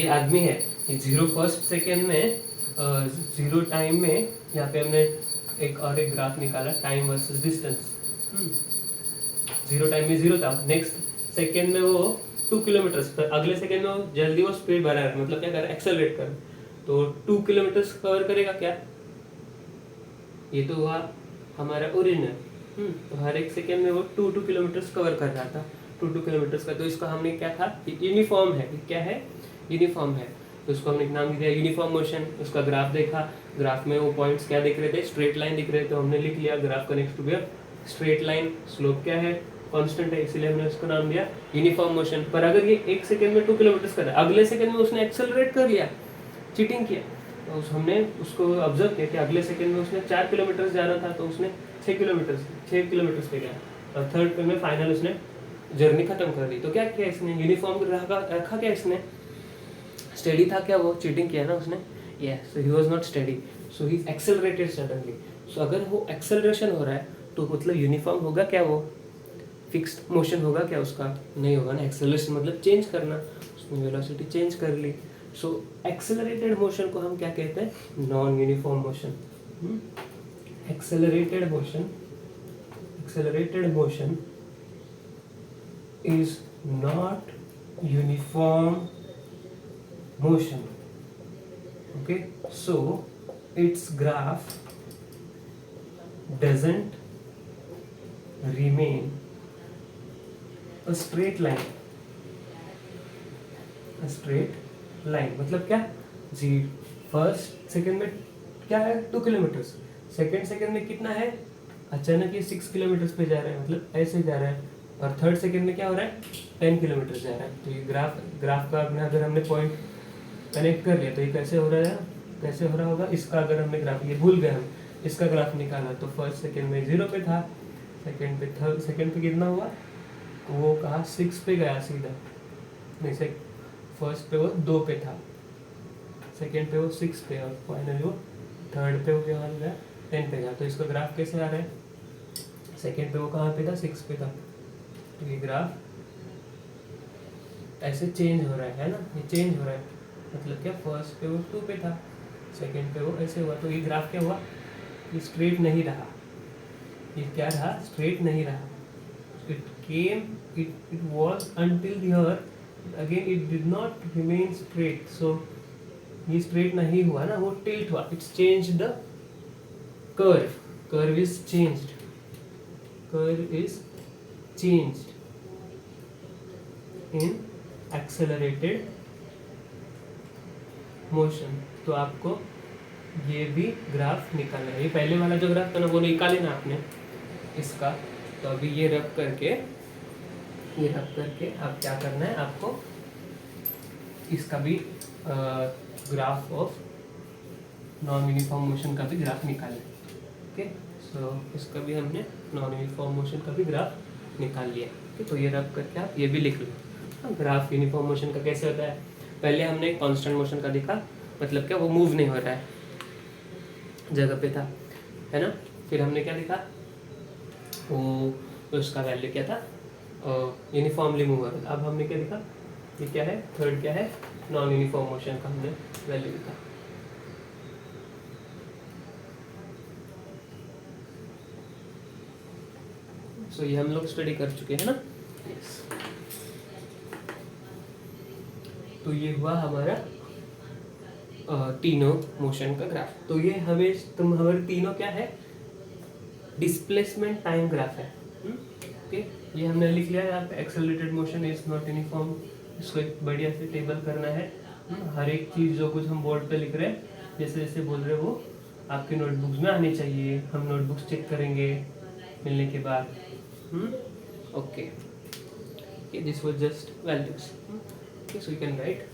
ये आदमी है, ये 0 फर्स्ट सेकेंड में 0 टाइम में, यहाँ पे हमने एक ग्राफ निकाला टाइम वर्सेस डिस्टेंस. 0 टाइम में 0 था, नेक्स्ट सेकेंड में वो 2 किलोमीटर, अगले सेकेंड में वो जल्दी वो स्पीड बढ़ा रहा है, मतलब क्या कर रहा है? एक्सेलरेट कर रहा है. तो 2 किलोमीटर कवर करेगा क्या? ये तो हुआ हमारा ओरिजिनल. तो हर 1 सेकेंड में वो 2 किलोमीटर कवर कर रहा था. 2 किलोमीटर का. तो इसका हमने क्या था? यूनिफॉर्म है. क्या है? यूनिफॉर्म है. तो उसको हमने नाम दिया यूनिफॉर्म मोशन. उसका ग्राफ देखा, ग्राफ में वो पॉइंट्स क्या दिख रहे थे? स्ट्रेट लाइन दिख रहे थे. तो हमने लिख लिया graph connects to be a straight line. Slope क्या है? कांस्टेंट है, इसलिए हमने उसका नाम दिया यूनिफॉर्म मोशन. पर अगर ये 1 सेकेंड में 2 किलोमीटर कर रहा है, अगले सेकेंड में उसने एक्सेलरेट कर लिया, चीटिंग किया, तो हमने उसको ऑब्जर्व किया कि अगले सेकंड में उसने 4 किलोमीटर जाना था तो उसने 6 किलोमीटर पे गया, और थर्ड पे में फाइनल उसने जर्नी खत्म कर दी. तो क्या किया इसने? यूनिफॉर्म रखा क्या इसने? स्टडी था क्या? वो चीटिंग किया ना उसने. Yes. So he was not study, so he accelerated suddenly. So अगर वो एक्सेलरेशन हो रहा है तो मतलब यूनिफॉर्म होगा क्या? वो फिक्स्ड मोशन होगा क्या उसका? नहीं होगा ना. एक्सेलरेशन मतलब चेंज करना, उसने वेलोसिटी चेंज कर ली. सो एक्सेलरेटेड मोशन को हम क्या कहते हैं? Non uniform motion. Accelerated motion is not uniform motion. Okay. So it's graph doesn't remain a straight line. A straight line मतलब क्या? जी फर्स्ट सेकंड में क्या है? 2 किलोमीटर. सेकंड में कितना है? अचानक ये 6 किलोमीटर पे जा रहा है, मतलब ऐसे जा रहा है. और थर्ड सेकंड में क्या हो रहा है? 10 किलोमीटर जा रहा है. तो ये ग्राफ का अपने अगर हमने पॉइंट कनेक्ट कर लिया तो ये कैसे हो रहा है? कैसे हो रहा होगा? इसका अगर हमने ग्राफ, ये भूल गए हम, इसका ग्राफ निकाला तो फर्स्ट सेकंड में 0 पे था, सेकंड पे कितना हुआ? वो कहा 6 पे गया सीधा. नहीं, फर्स्ट पे वो 2 पे था, सेकंड पे वो 6 पे, और फाइनली वो थर्ड पे वो क्या हो गया? 10 पे गया. तो इसका ग्राफ कैसे आ रहा है? सेकंड पे वो कहाँ पे था? 6 पे था. तो ये ग्राफ ऐसे चेंज हो रहा है ना, ये चेंज हो रहा है, मतलब क्या, फर्स्ट पे वो 2 पे था, सेकंड पे वो ऐसे हुआ, तो ये ग्राफ क्या हुआ, ये स्ट्रेट नहीं रहा, ये क्या रहा, स्ट्रेट नहीं रहा, it came, it was until here, again it did not remain straight, so ये स्ट्रेट नहीं हुआ ना, वो टिल्ट हुआ, it's change the curve, curve is changed, curve is changed in accelerated motion. तो आपको ये भी ग्राफ निकालना है, ये पहले वाला जो ग्राफ था ना वो निकाले ना आपने इसका, तो अभी ये रब करके आप क्या करना है, आपको इसका भी graph of non uniform motion का भी ग्राफ निकालना है। ओके, सो इसका भी हमने नॉन यूनिफॉर्म मोशन का भी ग्राफ निकाल लिया। ओके, तो ये रब करके आप ये भी लिख लो। ग्राफ यूनिफॉर्म मोशन का कैसे होता है, पहले हमने कांस्टेंट मोशन का देखा, मतलब क्या, वो मूव नहीं हो रहा है, जगह पे था, है ना। फिर हमने क्या देखा, वो उसका वैल्यू क्या था, यूनिफॉर्मली मूव हो रहा था। अब हमने क्या देखा, ये क्या है, थर्ड क्या है, नॉन यूनिफॉर्म मोशन का हमने वैल्यू देखा। सो ये हम लोग स्टडी कर चुके हैं ना। यस, तो ये हुआ हमारा तीनों मोशन का ग्राफ। तो ये हमारे तीनों क्या है, डिस्प्लेसमेंट टाइम ग्राफ है। ओके, ये हमने लिख लिया है यहाँ पे, accelerated motion is not uniform, इसको एक बढ़िया से टेबल करना है। हर एक चीज़ जो कुछ हम बोर्ड पे लिख रहे हैं, जैसे जैसे बोल रहे हैं वो आपके नोटबुक्स में आनी चाहिए, हम नोटबुक्स चेक करेंगे मिलने के बाद। Okay, this was just values. Okay, so you can right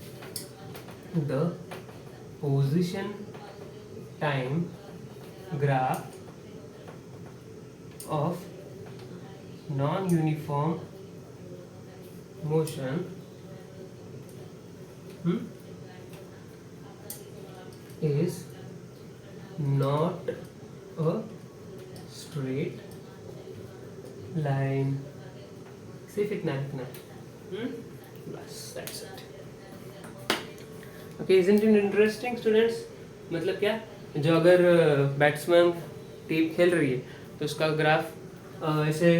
the position time graph of non-uniform motion is not a straight line। सिर्फ इतना लिखना, बस, that's it। Okay, isn't it interesting students, मतलब क्या, जो अगर बैट्समैन टीम खेल रही है तो उसका ग्राफ ऐसे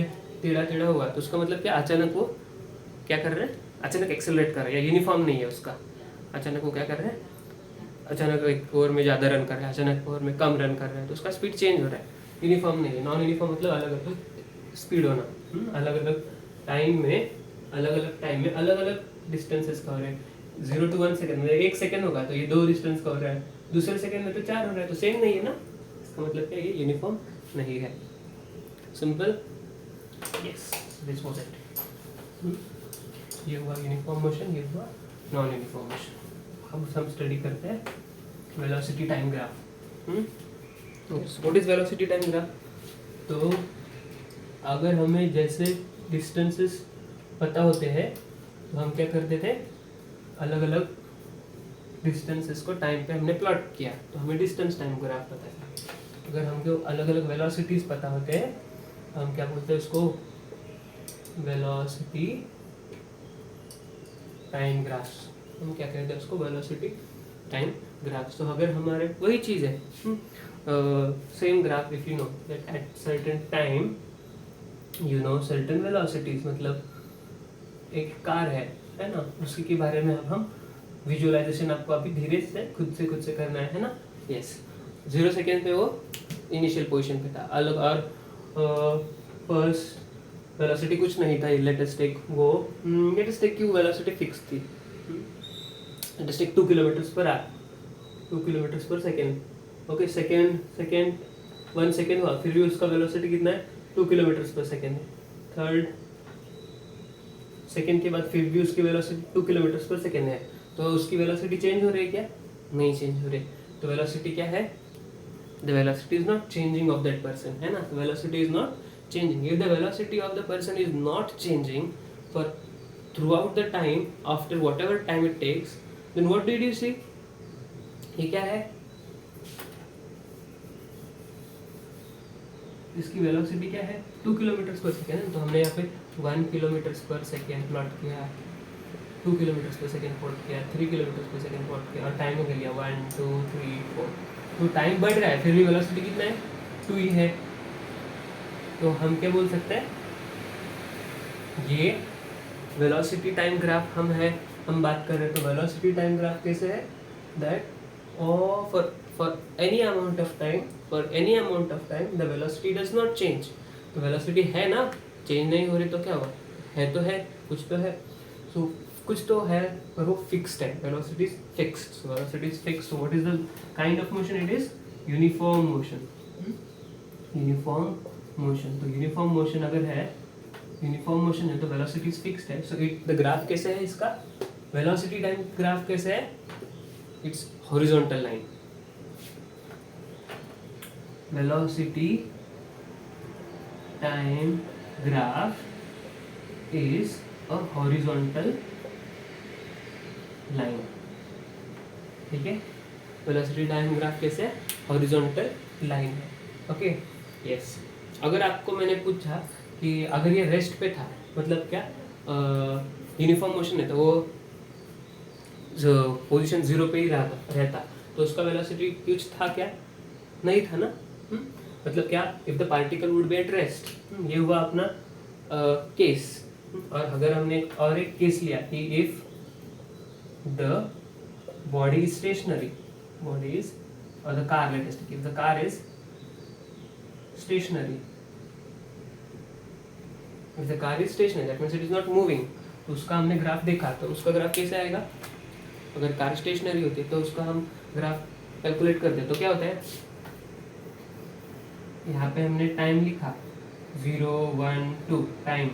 टेढ़ा टेढ़ा हुआ, तो उसका मतलब क्या, अचानक वो क्या कर रहे हैं, अचानक एक्सेलरेट कर रहे हैं, या यूनिफॉर्म नहीं है उसका, अचानक वो क्या कर रहे हैं, अचानक एक ओवर में ज़्यादा रन कर रहे हैं, अचानक ओवर में कम रन कर रहे हैं, तो उसका स्पीड चेंज हो रहा है, यूनिफॉर्म नहीं है। नॉन यूनिफॉर्म मतलब अलग अलग स्पीड होना, अलग अलग टाइम में अलग अलग डिस्टेंसेस का हो रहे हैं। 0 to 1 सेकंड में 1 सेकंड होगा तो ये 2 डिस्टेंस का हो रहा है, दूसरे सेकंड में तो 4 हो रहा है, तो सेम नहीं है ना, इसका मतलब क्या, ये यूनिफॉर्म नहीं है। Simple, yes, this was it. ये हुआ यूनिफॉर्म मोशन, ये हुआ नॉन यूनिफॉर्म मोशन। अब हम स्टडी करते हैं velocity time graph. What is velocity time graph? तो अगर हमें जैसे डिस्टेंसेस पता होते हैं तो हम क्या करते थे, अलग अलग डिस्टेंसेस को टाइम पे हमने प्लॉट किया तो हमें डिस्टेंस टाइम ग्राफ पता है। अगर हमको अलग अलग वेलोसिटीज पता होते हैं तो हम क्या बोलते हैं उसको, वेलोसिटी टाइम ग्राफ्स। हम क्या कहते हैं उसको, वेलोसिटी टाइम ग्राफ्स। तो अगर हमारे वही चीज़ है, same graph, if you know that at certain time you know certain velocities, मतलब एक कार है ना, उसके के बारे में अब हम विजुअलाइजेशन आपको अभी धीरे से खुद से करना है ना। यस, 0 सेकेंड पे वो इनिशियल पोजीशन पे था, अलग, और फर्स्ट वेलोसिटी कुछ नहीं था, लेटेस्ट टेक की वेलोसिटी फिक्स थी, latest tech 2 kilometre per hour, 2 kilometre per second. Okay, second 1 second हुआ, फिर भी उसका वेलोसिटी कितना है, 2 किलोमीटर पर सेकेंड है। थर्ड सेकेंड के बाद फिर भी उसकी वेलोसिटी 2 किलोमीटर पर सेकेंड है, तो उसकी वेलोसिटी चेंज हो रही है क्या? नहीं चेंज हो रही। तो वेलोसिटी क्या है? The velocity is not changing of that person, है ना। Velocity is not changing. If the velocity of the person is not changing for throughout the time, after whatever time it takes, then what did you see? ये क्या है? इसकी velocity क्या है? 2 kilometre per second. तो हमने यहाँ पे 1 किलोमीटर पर सेकेंड प्लॉट किया, 2 किलोमीटर पर सेकेंड प्लॉट किया, 3 किलोमीटर पर सेकेंड प्लॉट किया और टाइम हो गया 1 2 3 4, तो टाइम बढ़ रहा है फिर भी वेलोसिटी कितना है 2 ही है। तो हम क्या बोल सकते हैं, ये वेलोसिटी टाइम ग्राफ हम बात कर रहे हैं। तो वेलोसिटी टाइम ग्राफ कैसे है, that for any amount of time the velocity does not change. तो वेलोसिटी है ना, चेंज नहीं हो रही तो क्या हुआ, है तो है, कुछ तो है, सो कुछ तो है पर वो फिक्स्ड है, velocity is fixed. Velocity is fixed, so what is the kind of motion, it is uniform motion. Uniform motion, तो यूनिफॉर्म मोशन अगर है, यूनिफॉर्म मोशन है तो वेलोसिटी इज फिक्स्ड है। सो इट द ग्राफ कैसे है इसका, वेलोसिटी टाइम ग्राफ कैसे है, it's horizontal line. Velocity time graph is a horizontal line, ठीक है। वेलोसिटी टाइम ग्राफ कैसे है, हॉरिजॉन्टल लाइन है, ओके यस। अगर आपको मैंने पूछा कि अगर ये रेस्ट पे था, मतलब क्या यूनिफॉर्म मोशन है, तो वो जो पोजीशन 0 पे ही रहता तो उसका वेलोसिटी कुछ था क्या, नहीं था ना। मतलब क्या, if the particle would be at rest, ये हुआ अपना केस। और अगर हमने और एक केस लिया कि if the body is stationary, or the car, let us take, if the car is stationary, that means it is not moving, तो उसका हमने ग्राफ देखा, तो उसका ग्राफ कैसे आएगा, अगर कार स्टेशनरी होती है तो उसका हम ग्राफ कैलकुलेट करते हैं तो क्या होता है, यहाँ पे हमने टाइम लिखा 0 1 2 टाइम,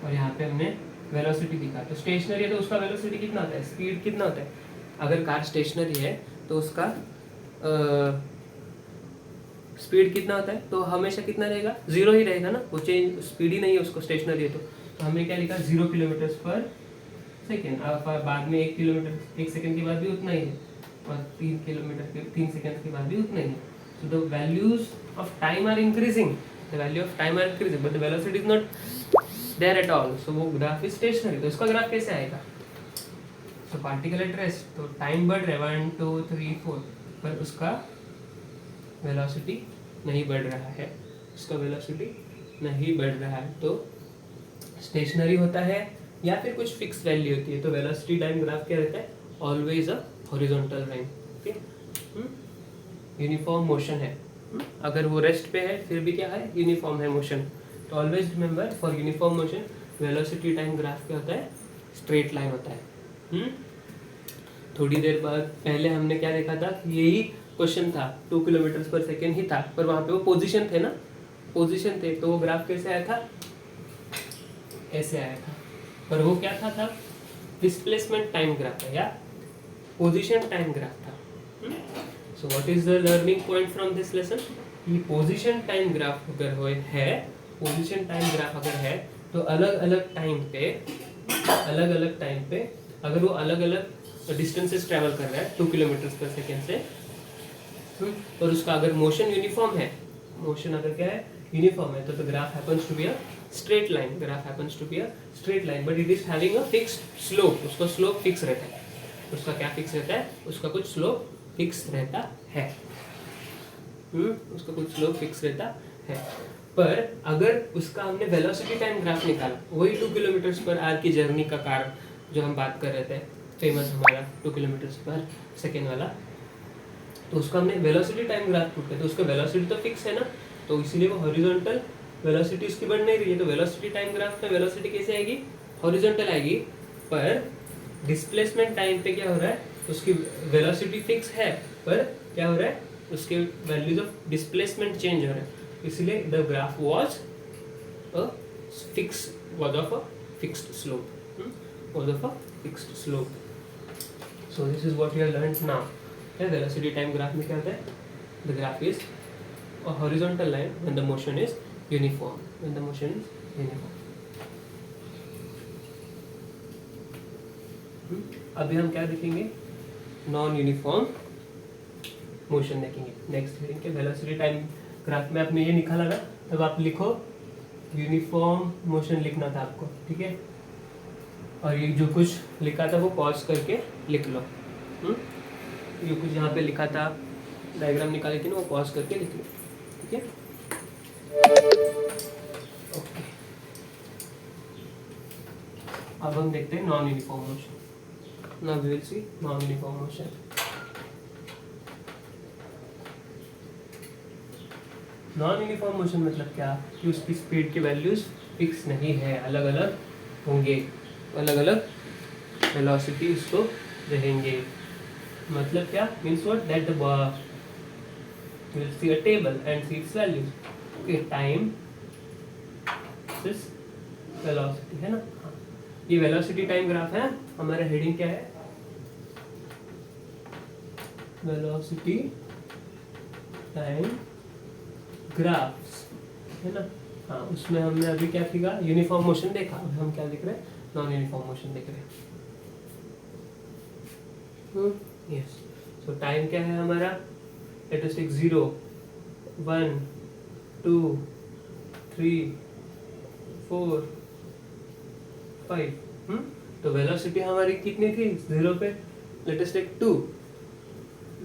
और यहाँ पे हमने वेलोसिटी दिखा। तो स्टेशनरी है तो उसका वेलोसिटी कितना होता है, स्पीड कितना होता है, अगर कार स्टेशनरी है तो उसका स्पीड कितना होता है, तो हमेशा कितना रहेगा, 0 ही रहेगा ना, वो चेंज स्पीड ही नहीं है उसको, स्टेशनरी है तो हमने क्या लिखा 0 किलोमीटर पर सेकेंड। बाद में 1 किलोमीटर 1 सेकेंड के बाद भी उतना ही है, और 3 किलोमीटर के 3 सेकेंड के बाद भी उतना ही है। So the values of time are increasing, but the velocity is not there at all, so वो ग्राफ इज स्टेशनरी। तो इसका ग्राफ कैसे आएगा, सो पार्टिकल एट रेस्ट, तो टाइम बढ़ रहा है 1 2 3 4, पर उसका वेलोसिटी नहीं बढ़ रहा है, तो स्टेशनरी होता है या फिर कुछ फिक्स वैल्यू होती है। तो वेलोसिटी टाइम ग्राफ क्या रहता है, always a horizontal line, okay. Uniform motion है, अगर वो रेस्ट पे है फिर भी क्या है, यूनिफॉर्म है मोशन। तो always remember, for uniform motion velocity time graph क्या होता है, स्ट्रेट लाइन होता है। थोड़ी देर बाद पहले हमने क्या देखा था, यही क्वेश्चन था, 2 किलोमीटर पर सेकेंड ही था, पर वहाँ पे वो पोजीशन थे ना, तो वो ग्राफ कैसे आया था, ऐसे आया था, पर वो क्या था डिस्प्लेसमेंट टाइम ग्राफ था या पोजीशन टाइम ग्राफ था। So what is the learning point from this lesson, ये पोजीशन टाइम ग्राफ अगर है तो अलग अलग टाइम पे अगर वो अलग अलग डिस्टेंसेस ट्रैवल कर रहा है 2 किलोमीटर पर सेकेंड से, और उसका अगर मोशन यूनिफॉर्म है, तो the graph happens to be a straight line, but it is having a fixed slope, उसका स्लोप फिक्स रहता है, उसका क्या फिक्स रहता है, उसका कुछ स्लोप फिक्स रहता है, पर अगर उसका हमने वेलोसिटी टाइम ग्राफ निकाला, वही 2 किलोमीटर पर आवर की जर्नी का कार जो हम बात कर रहे थे, फेमस हमारा 2 किलोमीटर पर सेकेंड वाला, तो उसका हमने वेलोसिटी टाइम ग्राफ पुट किया, तो उसका वेलोसिटी तो फिक्स है ना, तो इसीलिए वो हॉरिजॉन्टल वेलोसिटी उसकी बढ़ नहीं रही है। तो वेलोसिटी टाइम ग्राफ में वेलोसिटी कैसे आएगी, हॉरिजॉन्टल आएगी, पर डिस्प्लेसमेंट टाइम पे क्या हो रहा है, उसकी वेलोसिटी फिक्स है, पर क्या हो रहा है, उसके वैल्यूज ऑफ डिस्प्लेसमेंट चेंज हो रहा है, इसलिए the graph was of a fixed slope, so this is what we have learned now. Velocity time graph में क्या होता है, the graph is a horizontal line when the motion is uniform, अभी हम क्या देखेंगे, नॉन यूनिफॉर्म मोशन देखेंगे next heading के। वेलोसिटी टाइम ग्राफ में आपने ये निकाला ना, तब आप लिखो यूनिफॉर्म मोशन लिखना था आपको, ठीक है। और ये जो कुछ लिखा था वो पॉज करके लिख लो। ये कुछ यहाँ पे लिखा था डायग्राम निकाले थी ना, वो पॉज करके लिख लो, ठीक है। ओके, अब हम देखते हैं non uniform motion. Now we will see non uniform motion. Non uniform motion मतलब क्या, कि उसकी स्पीड की वैल्यूज फिक्स नहीं है, अलग अलग होंगे, अलग अलग वेलोसिटी उसको रहेंगे। मतलब क्या, means what, that the will see a table and see it's values. Okay, time this velocity है ना। हाँ, ये वेलोसिटी टाइम ग्राफ है। हमारा हेडिंग क्या है, वेलोसिटी टाइम ग्राफ्स, है ना। हाँ, उसमें हमने अभी क्या सीखा, यूनिफॉर्म मोशन देखा। अब हम क्या देख रहे हैं, नॉन यूनिफॉर्म मोशन देख रहे हैं। यस, सो टाइम क्या है हमारा, लेट अस टेक 0 1 2 3 4 5। तो वेलोसिटी हमारी कितनी थी 0 पे, late us take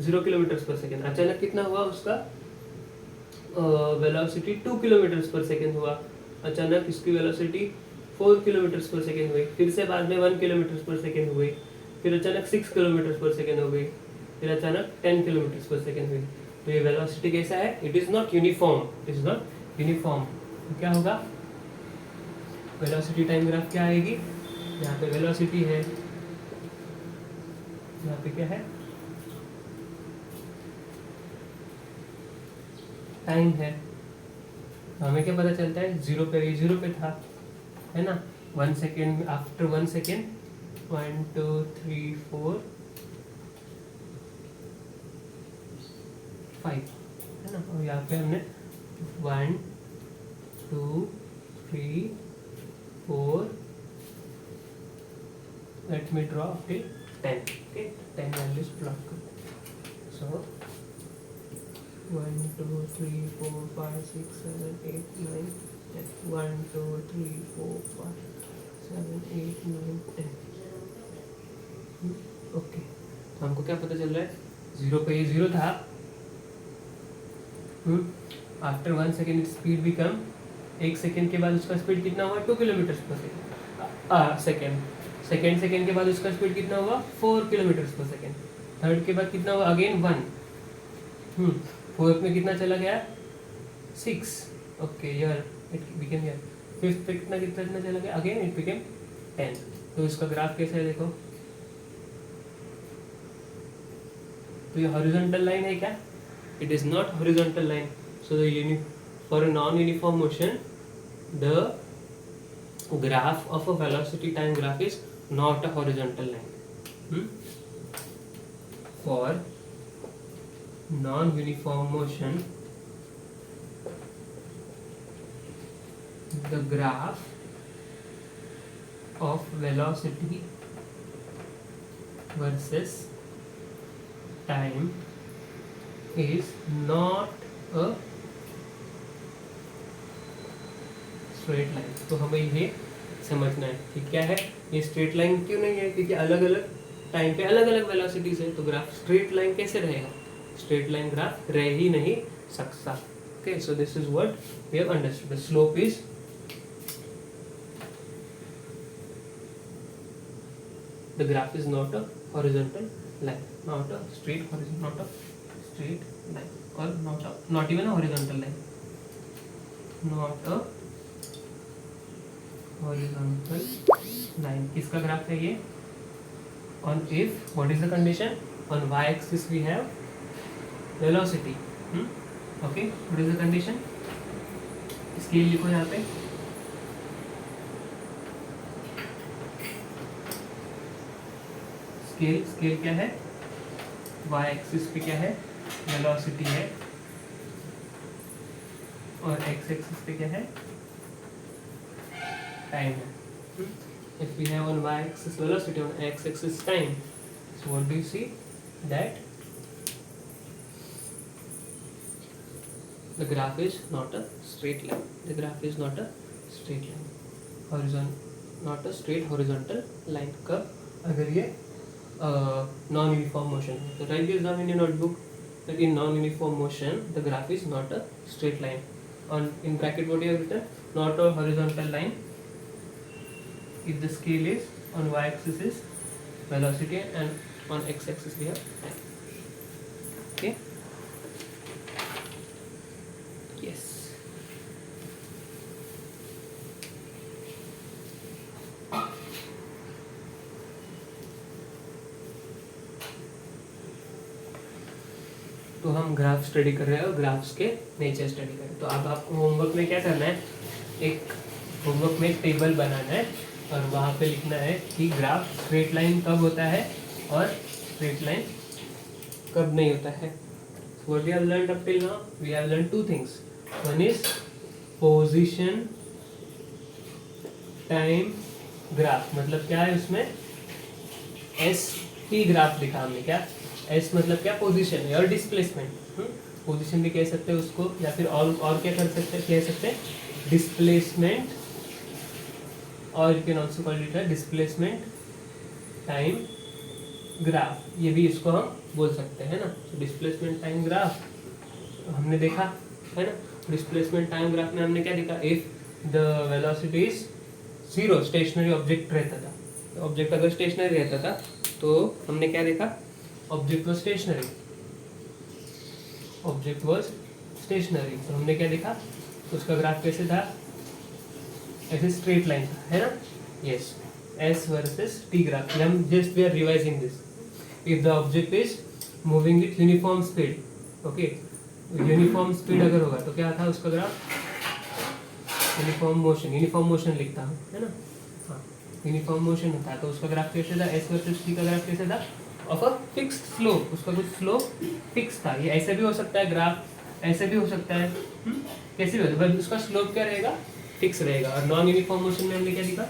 0 kilometre per second. अचानक कितना हुआ उसका वेलोसिटी 2 किलोमीटर पर सेकेंड हुआ। अचानक इसकी वेलोसिटी 4 किलोमीटर पर सेकेंड हुई, फिर से बाद में 1 किलोमीटर पर सेकेंड हुई, फिर अचानक 6 किलोमीटर पर सेकेंड हो गई, फिर अचानक 10 किलोमीटर पर सेकेंड हुई। तो ये वेलोसिटी कैसा है, it is not uniform, it is not uniform. तो क्या होगा, वेलोसिटी टाइम ग्राफ क्या आएगी, यहाँ पे वेलोसिटी है, यहाँ पे क्या है, टाइम है। हमें क्या पता चलता है, 0 पे, ये 0 पे था, है ना। 1 सेकेंड, आफ्टर 1 सेकेंड 1 2 3 4 5, है ना। और यहाँ पे हमने 1 2 3 4, let me draw till 10, okay, 10 values plot कर। सो 1 2 3 4 5 6 7 8 9 10, 1 2 3 4 5 7 8 9 10। ओके, तो हमको क्या पता चल रहा है, 0 पे ये 0 था, after 1 second speed become, 1 second के बाद उसका स्पीड कितना हुआ, 2 किलोमीटर पर सेकेंड। सेकेंड के बाद उसका स्पीड कितना हुआ, 4 किलोमीटर पर सेकेंड। थर्ड के बाद कितना हुआ, अगेन 1। फोर्थ में कितना चला गया, 6, ओके, यार इट बिकेम यार। फिफ्थ पे कितना कितना चला गया, अगेन इट बिकेम 10। तो इसका ग्राफ कैसा है देखो, तो ये हॉरिजॉन्टल लाइन है क्या, it is not horizontal line. So for a non-uniform motion, the graph of a velocity time graph is not a horizontal line. For non-uniform motion, the graph of velocity versus time is not a straight line. तो हमें ये समझना है कि क्या है, ये straight line क्यों नहीं है, क्योंकि अलग अलग टाइम पे अलग अलग वेलोसिटीज है। तो ग्राफ स्ट्रेट लाइन कैसे रहेगा, स्ट्रेट लाइन ग्राफ रह ही नहीं सकता। Okay, so this is what we have understood, the slope is the graph is not a horizontal line, not a straight horizontal, not a straight line, or not even a horizontal line, not a horizontal line. किसका graph है ये, on if what is the condition, on y axis we have velocity. Okay, what is the condition, scale लिखो यहाँ पे, scale क्या है, y axis पे क्या है, वेलोसिटी है, और x एक्सिस पे क्या है, टाइम है। If we have on y axis velocity, on x axis time, so what do you see, that the graph is not a straight line, the graph is not a straight line, not a straight horizontal line. कब? अगर ये non uniform motion है। तो right this down in your notebook that in non-uniform motion the graph is not a straight line. On in bracket what you have written, not a horizontal line if the scale is on y-axis is velocity and on x-axis we have time. Okay, yes. तो हम graph study कर रहे हैं और graphs के nature study कर रहे हैं। तो अब आपको होमवर्क में क्या करना है, एक होमवर्क में एक टेबल बनाना है और वहाँ पे लिखना है कि ग्राफ स्ट्रेट लाइन कब होता है और स्ट्रेट लाइन कब नहीं होता है। What we have learned up till now, we have learn two things. One is position time graph, मतलब क्या है उसमें एस टी ग्राफ लिखा हमने। क्या एस मतलब क्या, पोजीशन है, और डिस्प्लेसमेंट, पोजीशन भी कह सकते हैं उसको, या फिर और क्या कर सकते हैं, कह सकते हैं डिस्प्लेसमेंट, और you can also call it displacement time graph, ये भी इसको हम बोल सकते हैं ना। तो डिस्प्लेसमेंट टाइम ग्राफ हमने देखा है ना। डिस्प्लेसमेंट टाइम ग्राफ में हमने क्या देखा, if the velocity is zero, stationary object रहता था, तो ऑब्जेक्ट अगर स्टेशनरी रहता था तो हमने क्या देखा, object was stationary, object was stationary, तो हमने क्या देखा, उसका ग्राफ कैसे था, ऐसे स्ट्रेट लाइन था, है ना। Yes, S versus T graph. हम just we are revising this. If the object is moving with uniform speed, okay, uniform speed अगर होगा तो क्या था उसका ग्राफ, यूनिफॉर्म मोशन लिखता हूँ, है ना। हाँ, यूनिफॉर्म मोशन होता है तो उसका ग्राफ कैसे था, एस वर्सेस टी का ग्राफ कैसे था, ऑफ अ फिक्स्ड स्लोप, उसका कुछ स्लोप फिक्स था। ये ऐसे भी हो सकता है ग्राफ, ऐसे भी हो सकता है, कैसे भी होता है, बट उसका स्लोप क्या रहेगा, फिक्स रहेगा। और नॉन यूनिफॉर्म मोशन में हमने क्या दिखा,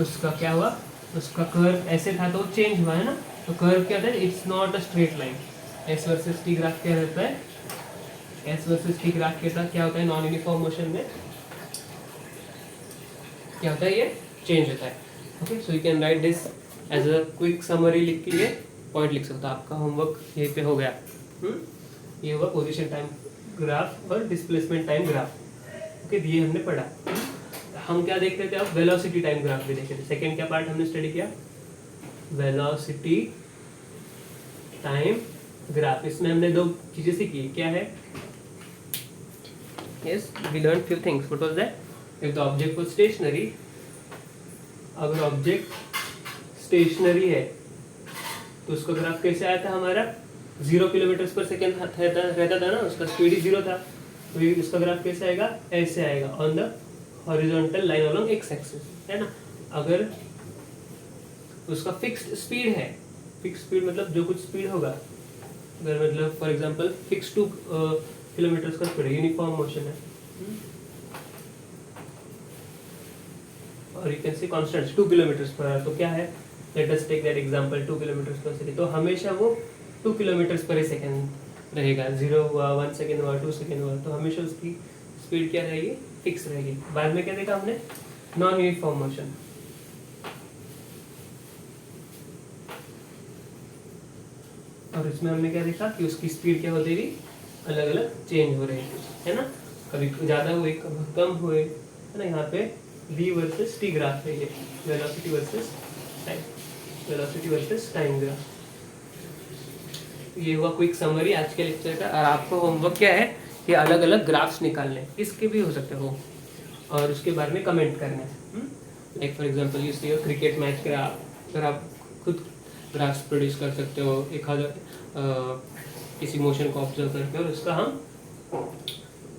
उसका क्या हुआ, उसका कर्व ऐसे था तो चेंज हुआ, है ना। तो कर्व क्या था, it's not a straight line. S versus T graph क्या रहता है, एस वर्सेस टी ग्राफ के साथ क्या होता है, नॉन यूनिफॉर्म मोशन में क्या होता है, ये चेंज होता है। Okay, so you can write this as a quick summary, लिख के लिए पॉइंट लिख सकता। आपका होमवर्क यहीं पे हो गया। ये होगा पोजीशन टाइम ग्राफ और डिस्प्लेसमेंट टाइम ग्राफ। ओके, ये हमने पढ़ा। हम क्या देख रहे थे, अब वेलोसिटी टाइम ग्राफ भी देख रहे थे। सेकेंड क्या पार्ट हमने स्टडी किया, वेलोसिटी टाइम ग्राफ। इसमें हमने दो चीजें सीखी, क्या है, yes, we learn few things. What was that, if the object was stationary, अगर ऑब्जेक्ट स्टेशनरी है तो उसका ग्राफ कैसे आया था हमारा, 0 किलोमीटर पर सेकेंड रहता था ना, उसका स्पीड ही 0 था, तो उसका ग्राफ कैसे आएगा, ऐसे आएगा, on the horizontal line along x axis, है ना। अगर उसका फिक्स्ड स्पीड है, फिक्स्ड स्पीड मतलब जो कुछ स्पीड होगा, अगर मतलब फॉर एग्जांपल फिक्स 2 किलोमीटर का स्पीड है, यूनिफॉर्म मोशन है, और you can see constant 2 kilometre per hour, तो क्या है, let us take that example 2 kilometre per second, तो हमेशा वो 2 किलोमीटर पर सेकंड रहेगा। 0 हुआ, 1 सेकंड हुआ, 2 सेकंड हुआ, तो हमेशा उसकी स्पीड क्या रहेगी, फिक्स रहेगी। बाद में क्या देखा हमने, नॉन यूनिफॉर्म मोशन, और इसमें हमने क्या देखा कि उसकी स्पीड क्या होती रही, अलग अलग चेंज हो रही है ना, कभी ज़्यादा हुए कभी कम हुए, है ना। यहाँ पे v वर्सेस t ग्राफ है, ये velocity versus time, velocity versus time graph. ये हुआ क्विक समरी आज के लेक्चर का। और आपको होमवर्क क्या है, ये अलग अलग ग्राफ्स निकालने, इसके भी हो सकते हो, और उसके बारे में कमेंट करना है। Like for example you see cricket match graph, अगर आप खुद ग्राफ्स प्रोड्यूस कर सकते हो, एक किसी मोशन को ऑब्जर्व करके, और उसका हम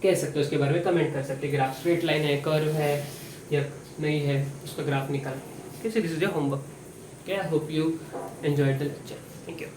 कह सकते हो, उसके बारे में कमेंट कर सकते हैं, ग्राफ स्ट्रेट लाइन है, कर्व है या नहीं है, उसका ग्राफ निकाल, किसी this is your homework. Okay, I hope you enjoyed the lecture. Thank you.